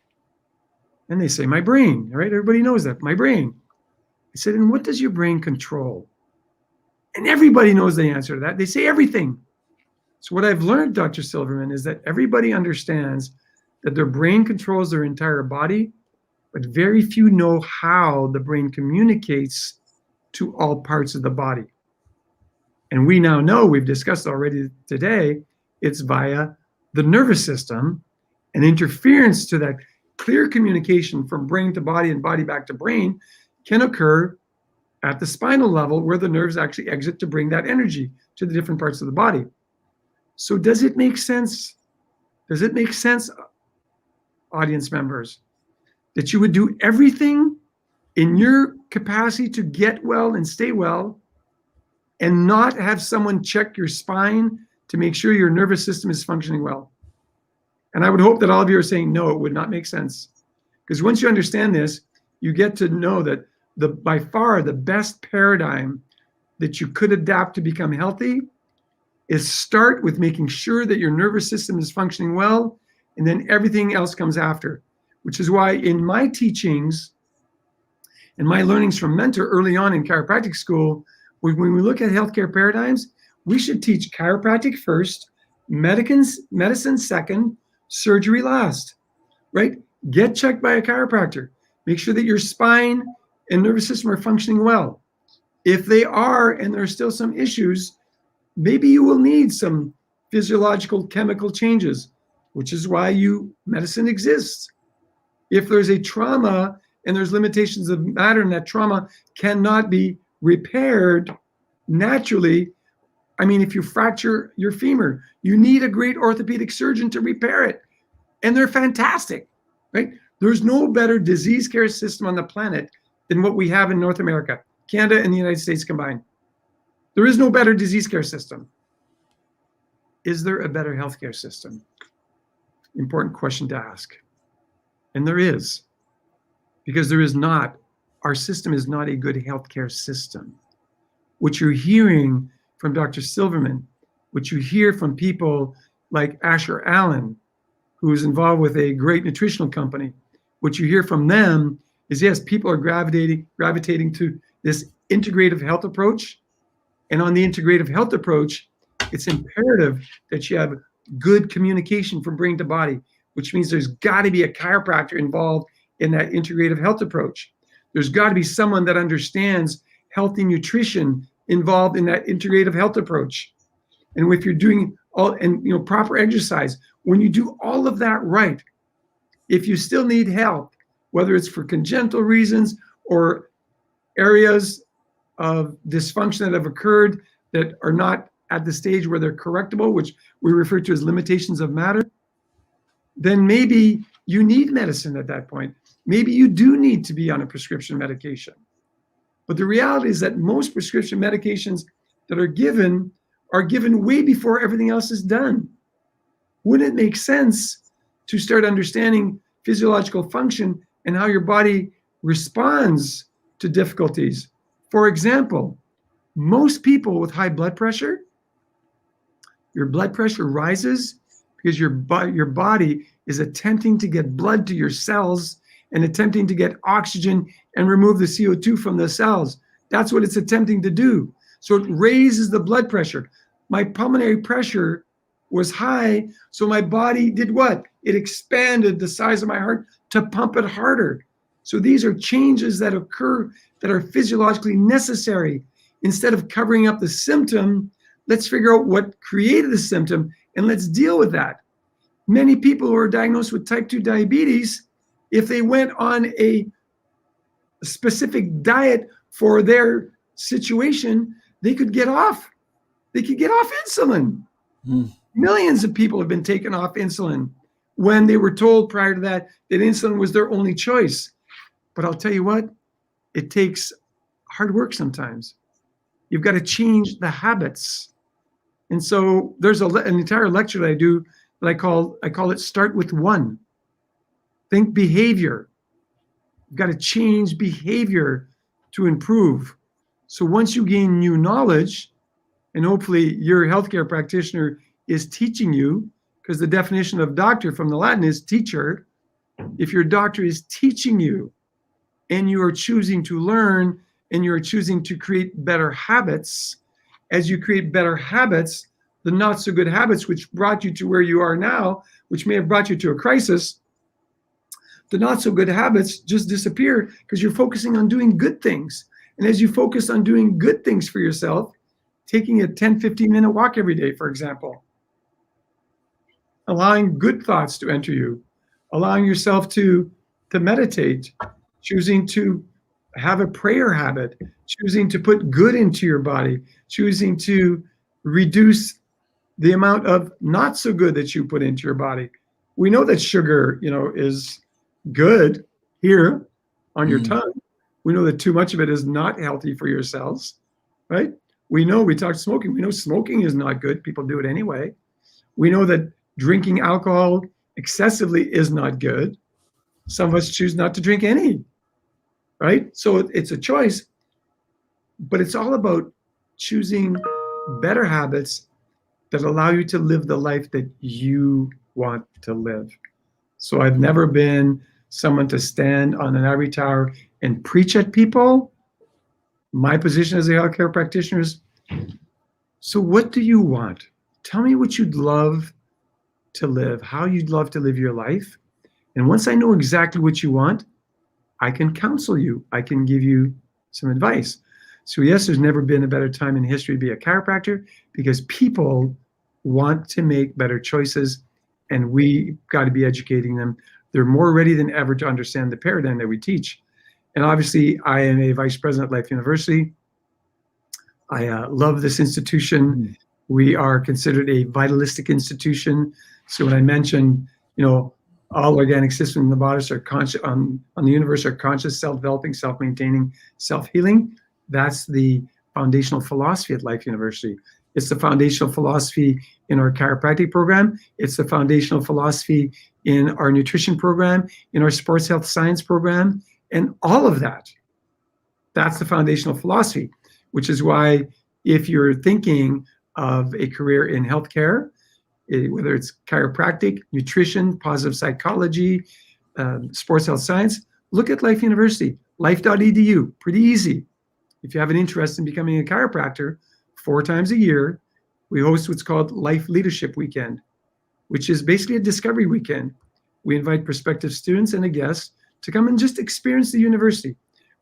And they say, my brain, right? Everybody knows that, my brain. I said, and what does your brain control? And everybody knows the answer to that. They say everything. So what I've learned, Dr. Silverman, is that everybody understands that their brain controls their entire body, but very few know how the brain communicates to all parts of the body. And we now know, we've discussed already today, it's via the nervous system, and interference to that clear communication from brain to body and body back to brain can occur at the spinal level, where the nerves actually exit to bring that energy to the different parts of the body. So does it make sense? Does it make sense, audience members, that you would do everything in your capacity to get well and stay well and not have someone check your spine to make sure your nervous system is functioning well? And I would hope that all of you are saying, no, it would not make sense. Because once you understand this, you get to know that by far the best paradigm that you could adapt to become healthy is start with making sure that your nervous system is functioning well, and then everything else comes after. Which is why in my teachings and my learnings from Mentor early on in chiropractic school, when we look at healthcare paradigms, we should teach chiropractic first, medicine second, surgery last, right? Get checked by a chiropractor. Make sure that your spine and nervous system are functioning well. If they are, and there are still some issues, maybe you will need some physiological chemical changes, which is why medicine exists. If there's a trauma and there's limitations of matter and that trauma cannot be repaired naturally, I mean, if you fracture your femur, you need a great orthopedic surgeon to repair it. And they're fantastic, right? There's no better disease care system on the planet than what we have in North America, Canada and the United States combined. There is no better disease care system. Is there a better healthcare system? Important question to ask. And there is, because there is not our system is not a good healthcare system. What you're hearing from Dr. Silverman, what you hear from people like Asher Allen, who is involved with a great nutritional company, what you hear from them is, yes, people are gravitating to this integrative health approach. And on the integrative health approach, it's imperative that you have good communication from brain to body, which means there's got to be a chiropractor involved in that integrative health approach. There's got to be someone that understands healthy nutrition involved in that integrative health approach. And if you're doing proper exercise, when you do all of that right, if you still need help, whether it's for congenital reasons or areas of dysfunction that have occurred that are not at the stage where they're correctable, which we refer to as limitations of matter, then maybe you need medicine at that point. Maybe you do need to be on a prescription medication. But the reality is that most prescription medications that are given way before everything else is done. Wouldn't it make sense to start understanding physiological function and how your body responds to difficulties? For example, most people with high blood pressure, your blood pressure rises because your body is attempting to get blood to your cells and attempting to get oxygen and remove the CO2 from the cells. That's what it's attempting to do. So it raises the blood pressure. My pulmonary pressure was high, so my body did what? It expanded the size of my heart to pump it harder. So these are changes that occur that are physiologically necessary. Instead of covering up the symptom, let's figure out what created the symptom and let's deal with that. Many people who are diagnosed with type 2 diabetes, if they went on a specific diet for their situation, they could get off. They could get off insulin. Millions of people have been taken off insulin when they were told prior to that insulin was their only choice. But I'll tell you what, it takes hard work sometimes. You've got to change the habits. And so there's an entire lecture that I do that I call it Start with One. Think behavior. You've got to change behavior to improve. So once you gain new knowledge, and hopefully your healthcare practitioner is teaching you, because the definition of doctor from the Latin is teacher. If your doctor is teaching you and you are choosing to learn and you're choosing to create better habits, as you create better habits, the not so good habits which brought you to where you are now, which may have brought you to a crisis, the not so good habits just disappear because you're focusing on doing good things. And as you focus on doing good things for yourself, taking a 10, 15-minute walk every day, for example, allowing good thoughts to enter you, allowing yourself to meditate, choosing to have a prayer habit, choosing to put good into your body, choosing to reduce the amount of not so good that you put into your body. We know that sugar, is good here on your tongue. We know that too much of it is not healthy for your cells, right? We talked smoking. We know smoking is not good. People do it anyway. We know that drinking alcohol excessively is not good. Some of us choose not to drink any, right? So it's a choice, but it's all about choosing better habits that allow you to live the life that you want to live. So I've never been someone to stand on an ivory tower and preach at people. My position as a healthcare practitioner is, so what do you want? Tell me what you'd love to live, how you'd love to live your life. And once I know exactly what you want, I can counsel you. I can give you some advice. So yes, there's never been a better time in history to be a chiropractor because people want to make better choices and we got to be educating them. They're more ready than ever to understand the paradigm that we teach. And obviously, I am a vice president at Life University. I love this institution. We are considered a vitalistic institution. So when I mentioned, all organic systems in the body are conscious on the universe are conscious, self-developing, self-maintaining, self-healing. That's the foundational philosophy at Life University. It's the foundational philosophy in our chiropractic program. It's the foundational philosophy in our nutrition program, in our sports health science program, and all of that That's the foundational philosophy, which is why if you're thinking of a career in healthcare, whether it's chiropractic, nutrition, positive psychology, sports health science, look at Life University, life.edu, pretty easy. If you have an interest in becoming a chiropractor, 4 times a year, we host what's called Life Leadership Weekend, which is basically a discovery weekend. We invite prospective students and a guest to come and just experience the university.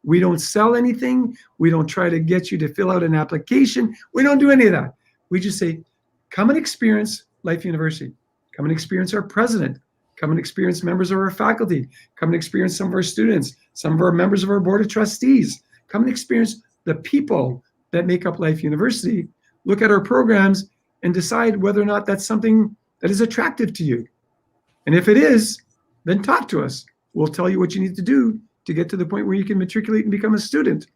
We don't sell anything. We don't try to get you to fill out an application. We don't do any of that. We just say, come and experience Life University. Come and experience our president. Come and experience members of our faculty. Come and experience some of our students, some of our members of our board of trustees. Come and experience the people that make up Life University. Look at our programs and decide whether or not that's something that is attractive to you. And if it is, then talk to us. We'll tell you what you need to do to get to the point where you can matriculate and become a student,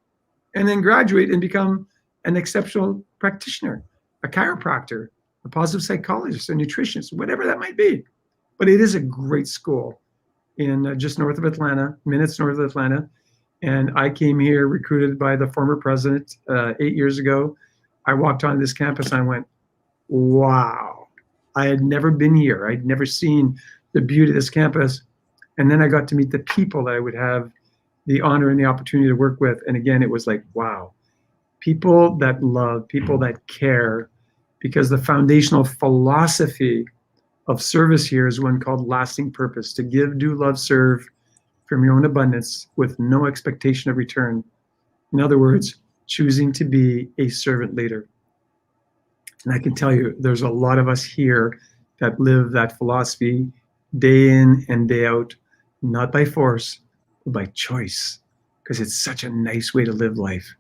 and then graduate and become an exceptional practitioner, a chiropractor, a positive psychologist, a nutritionist, whatever that might be. But it is a great school in just north of Atlanta, minutes north of Atlanta. And I came here recruited by the former president 8 years ago. I walked on this campus and I went, wow, I had never been here. I'd never seen the beauty of this campus. And then I got to meet the people that I would have the honor and the opportunity to work with. And again, it was like, wow, people that love, people that care, because the foundational philosophy of service here is one called lasting purpose, to give, do, love, serve from your own abundance with no expectation of return. In other words, choosing to be a servant leader. And I can tell you, there's a lot of us here that live that philosophy day in and day out, not by force, but by choice, because it's such a nice way to live life.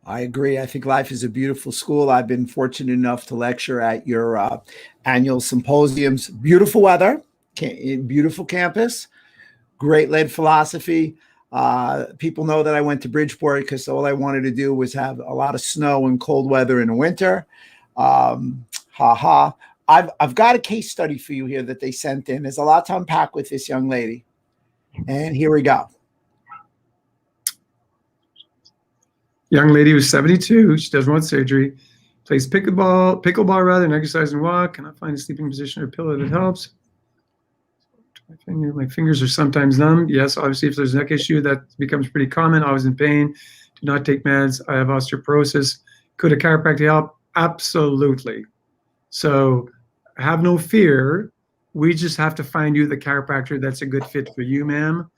I agree. I think Life is a beautiful school. I've been fortunate enough to lecture at your annual symposiums. Beautiful weather, beautiful campus, great led philosophy. People know that I went to Bridgeport because all I wanted to do was have a lot of snow and cold weather in the winter. I've got a case study for you here that they sent in. There's a lot to unpack with this young lady. And here we go. Young lady who's 72. She doesn't want surgery. Plays pickleball rather than exercise and walk. Cannot find a sleeping position or pillow that helps. My fingers are sometimes numb. Yes, obviously, if there's a neck issue, that becomes pretty common. Always in pain. Do not take meds. I have osteoporosis. Could a chiropractor help? Absolutely. So have no fear. We just have to find you the chiropractor that's a good fit for you, ma'am.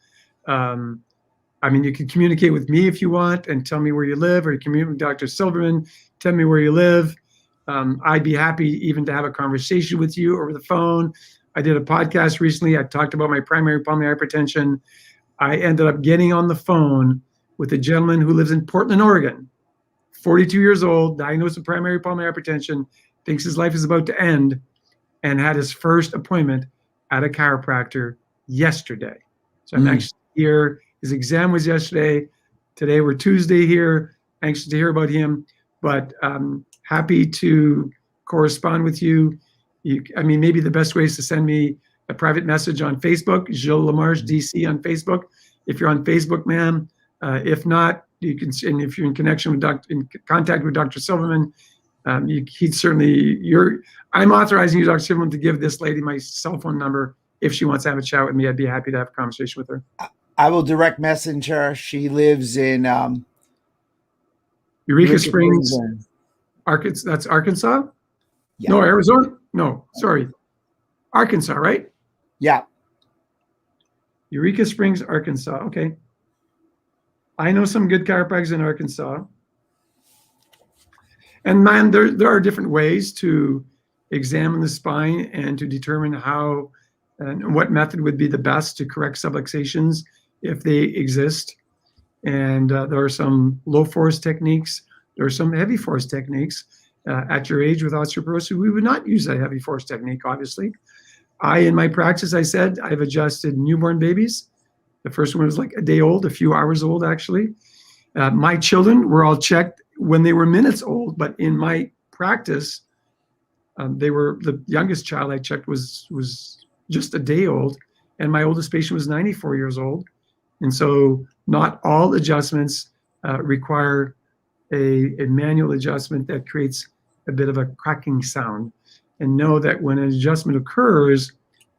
I mean, you can communicate with me if you want and tell me where you live, or you communicate with Dr. Silverman, tell me where you live. I'd be happy even to have a conversation with you over the phone. I did a podcast recently. I talked about my primary pulmonary hypertension. I ended up getting on the phone with a gentleman who lives in Portland, Oregon, 42 years old, diagnosed with primary pulmonary hypertension, thinks his life is about to end, and had his first appointment at a chiropractor yesterday. So I'm anxious to hear. His exam was yesterday. Today we're Tuesday here. Anxious to hear about him, but happy to correspond with you. I mean, maybe the best way is to send me a private message on Facebook, Gilles LaMarche DC on Facebook. If you're on Facebook, ma'am. If not, you can. And if you're in connection with in contact with Dr. Silverman, he'd certainly. I'm authorizing you, Dr. Silverman, to give this lady my cell phone number. If she wants to have a chat with me, I'd be happy to have a conversation with her. I will direct message her. She lives in Eureka Springs, Arkansas. That's Arkansas? Yeah. No, Arizona? No, sorry. Arkansas, right? Yeah. Eureka Springs, Arkansas. Okay. I know some good chiropractors in Arkansas. And man, there are different ways to examine the spine and to determine how and what method would be the best to correct subluxations if they exist. And there are some low force techniques. There are some heavy force techniques. At your age with osteoporosis, we would not use a heavy force technique, obviously. In my practice, I said I've adjusted newborn babies. The first one was like a day old, a few hours old, actually. My children were all checked when they were minutes old, but in my practice, the youngest child I checked was just a day old, and my oldest patient was 94 years old. And so not all adjustments require a manual adjustment that creates a bit of a cracking sound. And know that when an adjustment occurs,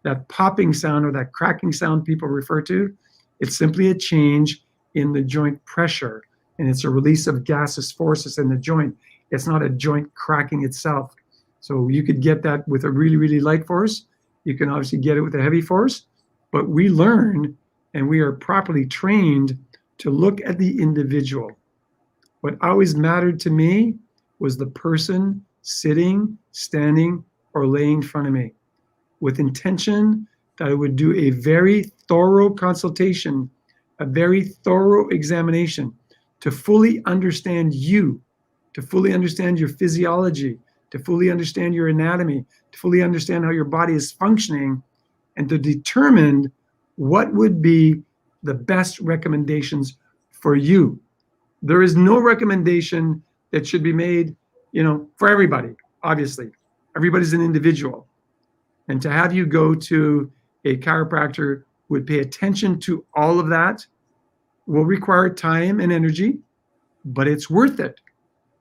that popping sound or that cracking sound people refer to, it's simply a change in the joint pressure, and it's a release of gaseous forces in the joint. It's not a joint cracking itself. So you could get that with a really, really light force. You can obviously get it with a heavy force, but we learn and we are properly trained to look at the individual. What always mattered to me was the person sitting, standing, or laying in front of me, with intention that I would do a very thorough consultation, a very thorough examination to fully understand you, to fully understand your physiology, to fully understand your anatomy, to fully understand how your body is functioning, and to determine what would be the best recommendations for you. There is no recommendation that should be made, for everybody, obviously. Everybody's an individual. And to have you go to a chiropractor who would pay attention to all of that will require time and energy, but it's worth it.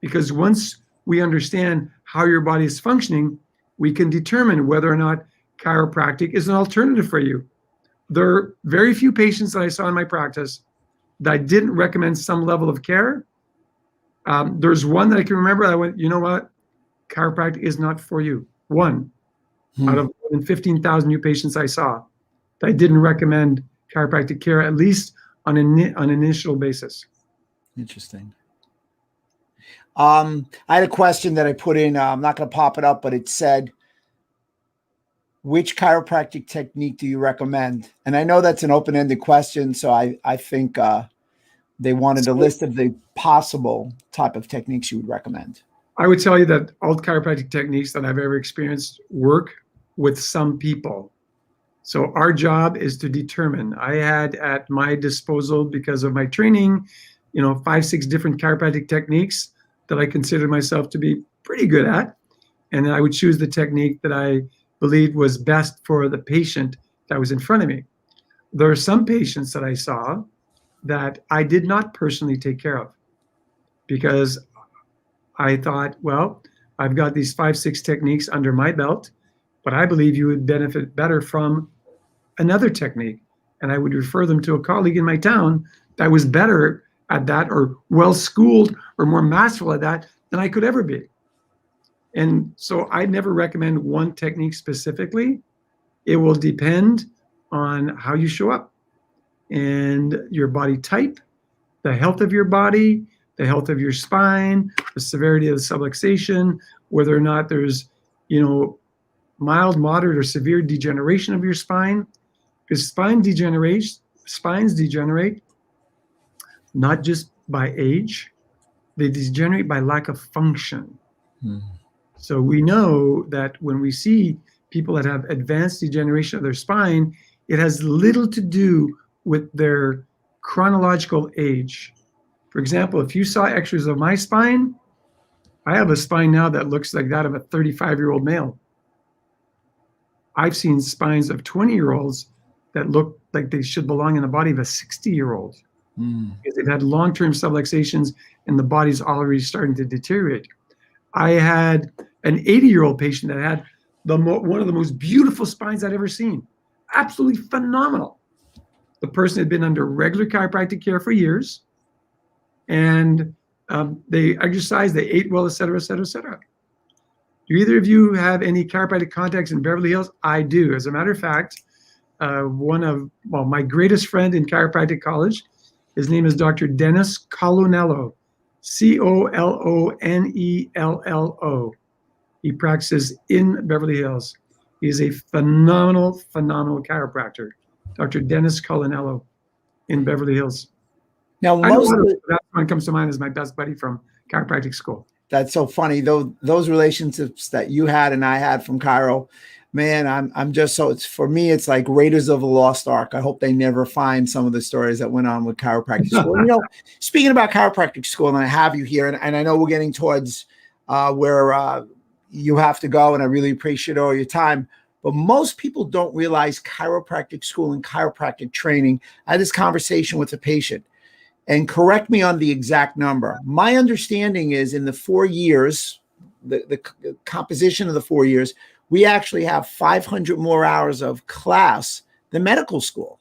Because once we understand how your body is functioning, we can determine whether or not chiropractic is an alternative for you. There are very few patients that I saw in my practice that I didn't recommend some level of care. There's one that I can remember. I went, you know what? Chiropractic is not for you. One out of more than 15,000 new patients I saw, that I didn't recommend chiropractic care, at least on an initial basis. Interesting. I had a question that I put in. I'm not going to pop it up, but it said, which chiropractic technique do you recommend? And I know that's an open-ended question, so I think they wanted a list of the possible type of techniques you would recommend. I would tell you that all chiropractic techniques that I've ever experienced work with some people. So our job is to determine. I had at my disposal, because of my training, 5, 6 different chiropractic techniques that I considered myself to be pretty good at. And I would choose the technique that I believed was best for the patient that was in front of me. There are some patients that I saw that I did not personally take care of, because I thought, well, I've got these 5, 6 techniques under my belt, but I believe you would benefit better from another technique. And I would refer them to a colleague in my town that was better at that, or well-schooled, or more masterful at that than I could ever be. And so I never recommend one technique specifically. It will depend on how you show up and your body type, the health of your body, the health of your spine, the severity of the subluxation, whether or not there's, mild, moderate, or severe degeneration of your spine. Because spines degenerate not just by age, they degenerate by lack of function. So we know that when we see people that have advanced degeneration of their spine, it has little to do with their chronological age. For example, if you saw x-rays of my spine, I have a spine now that looks like that of a 35-year-old male. I've seen spines of 20-year-olds that look like they should belong in the body of a 60-year-old. Because they've had long-term subluxations and the body's already starting to deteriorate. I had an 80-year-old patient that had one of the most beautiful spines I'd ever seen. Absolutely phenomenal. The person had been under regular chiropractic care for years, and they exercised, they ate well, et cetera, et cetera, et cetera. Do either of you have any chiropractic contacts in Beverly Hills? I do. As a matter of fact, my greatest friend in chiropractic college, his name is Dr. Dennis Colonello, Colonello. He practices in Beverly Hills. He is a phenomenal chiropractor, Dr. Dennis Colonello in Beverly Hills. Now, that one comes to mind as my best buddy from chiropractic school. That's so funny. Those relationships that you had and I had from Chiro, man, I'm just so, for me, it's like Raiders of the Lost Ark. I hope they never find some of the stories that went on with chiropractic school. Speaking about chiropractic school, and I have you here, and I know we're getting towards where you have to go, and I really appreciate all your time. But most people don't realize chiropractic school and chiropractic training. I had this conversation with a patient, and correct me on the exact number. My understanding is in the 4 years, the composition of the 4 years, we actually have 500 more hours of class than medical school.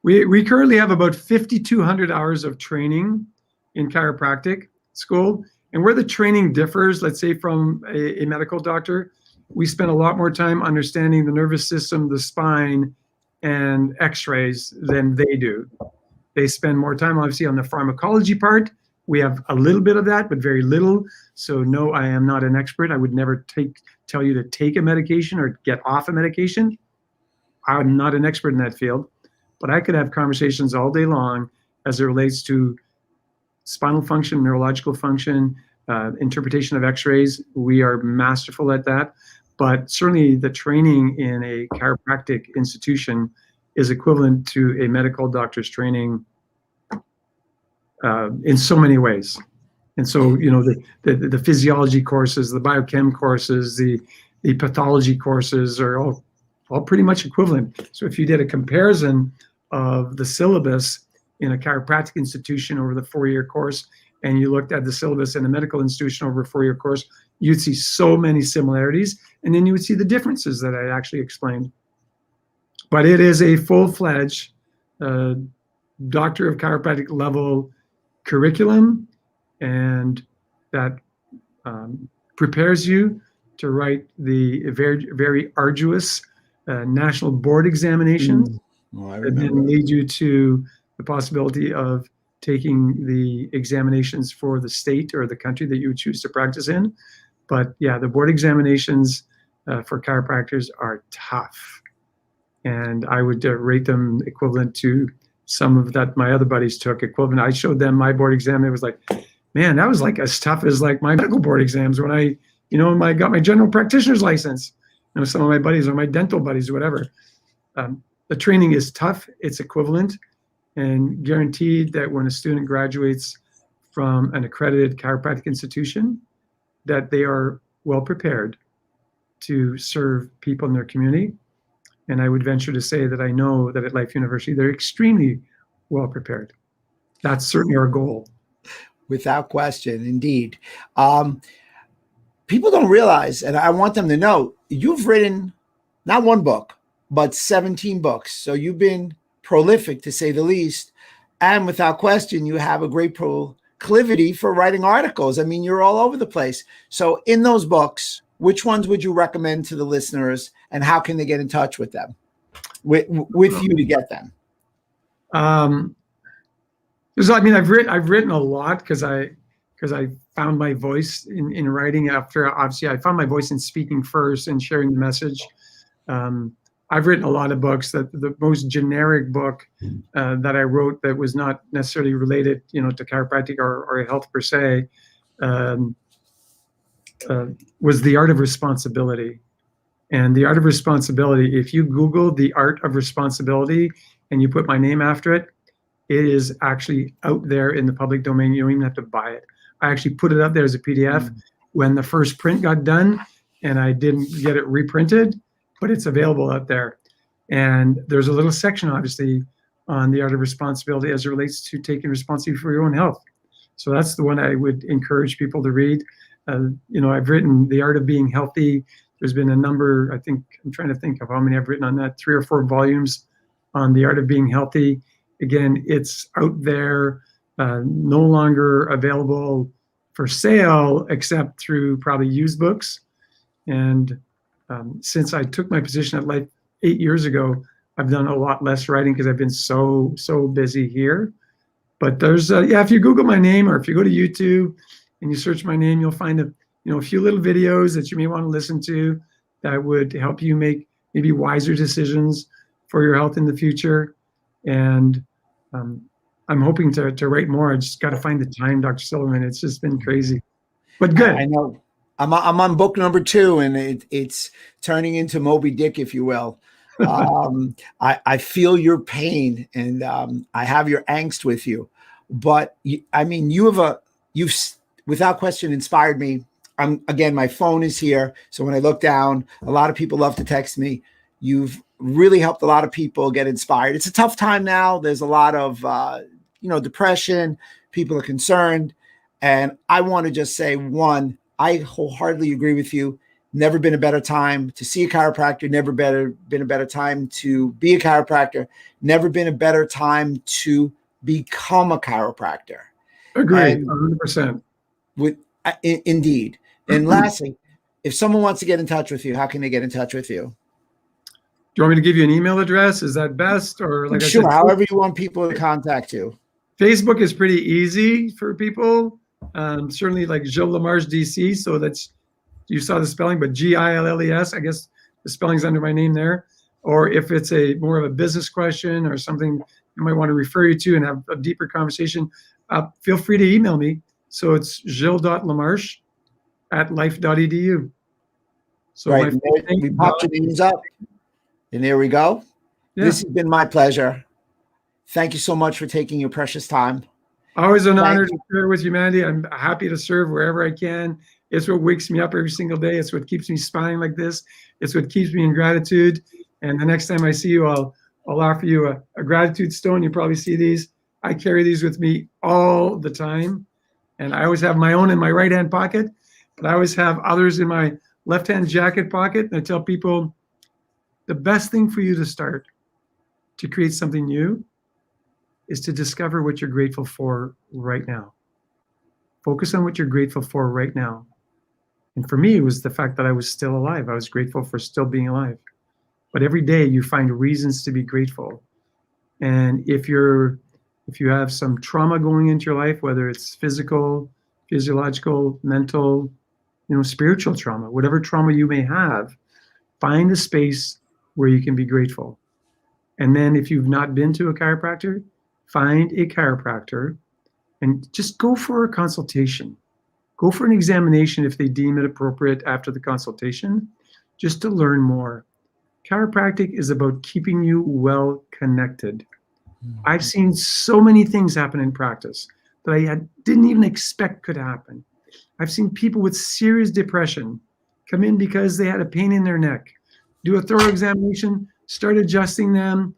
We currently have about 5,200 hours of training in chiropractic school. And where the training differs, let's say from a medical doctor, we spend a lot more time understanding the nervous system, the spine, and x-rays than they do. They spend more time, obviously, on the pharmacology part. We have a little bit of that, but very little. So no, I am not an expert. I would never tell you to take a medication or get off a medication. I'm not an expert in that field, but I could have conversations all day long as it relates to spinal function, neurological function, interpretation of x-rays. We are masterful at that. But certainly the training in a chiropractic institution is equivalent to a medical doctor's training in so many ways. And so, you know, the physiology courses, the biochem courses, the pathology courses are all pretty much equivalent. So if you did a comparison of the syllabus in a chiropractic institution over the 4-year course, and you looked at the syllabus in a medical institution over a 4-year course, you'd see so many similarities, and then you would see the differences that I actually explained. But it is a full-fledged doctor of chiropractic level curriculum, and that prepares you to write the very, very arduous national board examinations, and then lead you to the possibility of taking the examinations for the state or the country that you would choose to practice in. But yeah, the board examinations for chiropractors are tough. And I would rate them equivalent to some of that my other buddies took equivalent. I showed them my board exam. It was like, man, that was like as tough as like my medical board exams when I, you know, got my general practitioner's license. You know, some of my buddies or my dental buddies or whatever. The training is tough. It's equivalent, and guaranteed that when a student graduates from an accredited chiropractic institution, that they are well prepared to serve people in their community. And I would venture to say that I know that at Life University, they're extremely well prepared. That's certainly our goal. Without question, indeed. People don't realize, and I want them to know, you've written not one book, but 17 books. So you've been prolific, to say the least. And without question, you have a great proclivity for writing articles. I mean, you're all over the place. So in those books, which ones would you recommend to the listeners, and how can they get in touch with them, with you to get them? I mean, I've written a lot because I found my voice in writing after, obviously, I found my voice in speaking first and sharing the message. I've written a lot of books. That the most generic book that I wrote that was not necessarily related, you know, to chiropractic or health per se, was The Art of Responsibility. And The Art of Responsibility, if you Google The Art of Responsibility and you put my name after it, it is actually out there in the public domain. You don't even have to buy it. I actually put it up there as a PDF when the first print got done, and I didn't get it reprinted, but it's available out there. And there's a little section, obviously, on the art of responsibility as it relates to taking responsibility for your own health. So that's the one I would encourage people to read. You know, I've written The Art of Being Healthy. There's been a number, I think, I'm trying to think of how many I've written on that, 3 or 4 volumes on The Art of Being Healthy. Again, it's out there, no longer available for sale except through probably used books. And since I took my position at Life 8 years ago, I've done a lot less writing because I've been so busy here. But there's, yeah, if you Google my name or if you go to YouTube and you search my name, you'll find a few little videos that you may want to listen to that would help you make maybe wiser decisions for your health in the future. And I'm hoping to write more. I just got to find the time, Dr. Silverman. It's just been crazy, but good. I know. I'm on book number 2, and it's turning into Moby Dick, if you will. I feel your pain, and I have your angst with you. But I mean, you've without question inspired me. Again, my phone is here, so when I look down, a lot of people love to text me. You've really helped a lot of people get inspired. It's a tough time now. There's a lot of depression. People are concerned. And I want to just say, one, I wholeheartedly agree with you. Never been a better time to see a chiropractor. Never been a better time to be a chiropractor. Never been a better time to become a chiropractor. Agree, And 100%. Indeed. And lastly, if someone wants to get in touch with you, how can they get in touch with you? Do you want me to give you an email address? Is that best? Or like Sure, I said, however you want people to contact you. Facebook is pretty easy for people. Certainly like Gilles LaMarche DC. So that's, you saw the spelling, but Gilles, I guess the spelling's under my name there. Or if it's a more of a business question or something I might want to refer you to and have a deeper conversation, feel free to email me. So it's gilles.lamarche@life.edu. So right, we popped your names up. And there we go. Yeah. This has been my pleasure. Thank you so much for taking your precious time. Always an honor to share with humanity. I'm happy to serve wherever I can. It's what wakes me up every single day. It's what keeps me smiling like this. It's what keeps me in gratitude. And the next time I see you, I'll offer you a gratitude stone. You probably see these. I carry these with me all the time. And I always have my own in my right-hand pocket, but I always have others in my left-hand jacket pocket. And I tell people, the best thing for you to start to create something new is to discover what you're grateful for right now. Focus on what you're grateful for right now. And for me, it was the fact that I was still alive. I was grateful for still being alive. But every day you find reasons to be grateful. And if you have some trauma going into your life, whether it's physical, physiological, mental, spiritual trauma, whatever trauma you may have, find a space where you can be grateful. And then if you've not been to a chiropractor, find a chiropractor and just go for a consultation. Go for an examination if they deem it appropriate after the consultation, just to learn more. Chiropractic is about keeping you well connected. I've seen so many things happen in practice that I didn't even expect could happen. I've seen people with serious depression come in because they had a pain in their neck. Do a thorough examination, start adjusting them,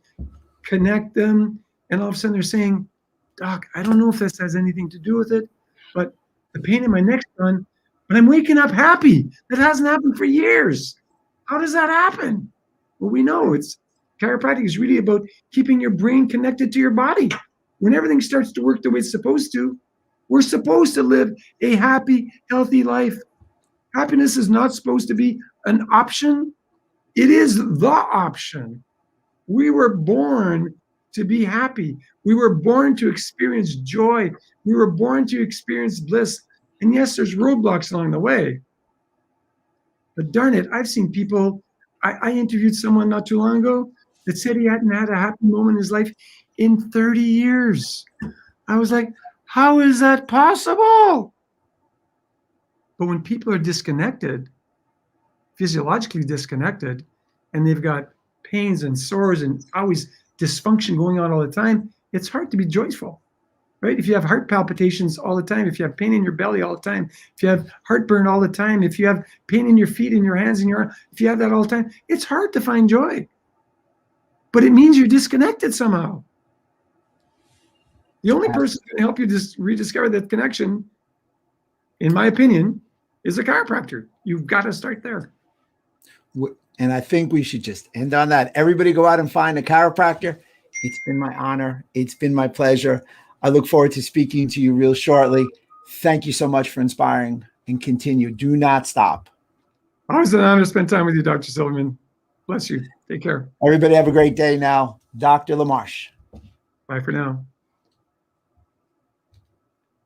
connect them, and all of a sudden they're saying, "Doc, I don't know if this has anything to do with it, but the pain in my neck's gone, but I'm waking up happy. That hasn't happened for years. How does that happen?" Well, we know chiropractic is really about keeping your brain connected to your body. When everything starts to work the way it's supposed to, we're supposed to live a happy, healthy life. Happiness is not supposed to be an option. It is the option. We were born to be happy. We were born to experience joy. We were born to experience bliss. And yes, there's roadblocks along the way. But darn it, I've seen people, I interviewed someone not too long ago that said he hadn't had a happy moment in his life in 30 years. I was like, how is that possible? But when people are disconnected, physiologically disconnected, and they've got pains and sores and always dysfunction going on all the time, it's hard to be joyful, right? If you have heart palpitations all the time, if you have pain in your belly all the time, if you have heartburn all the time, if you have pain in your feet, in your hands, in your arms, if you have that all the time, it's hard to find joy. But it means you're disconnected somehow. The only person who can help you just rediscover that connection, in my opinion, is a chiropractor. You've got to start there. And I think we should just end on that. Everybody go out and find a chiropractor. It's been my honor. It's been my pleasure. I look forward to speaking to you real shortly. Thank you so much for inspiring, and continue. Do not stop. Always an honor to spend time with you, Dr. Silverman. Bless you. Take care. Everybody have a great day now. Dr. LaMarche. Bye for now.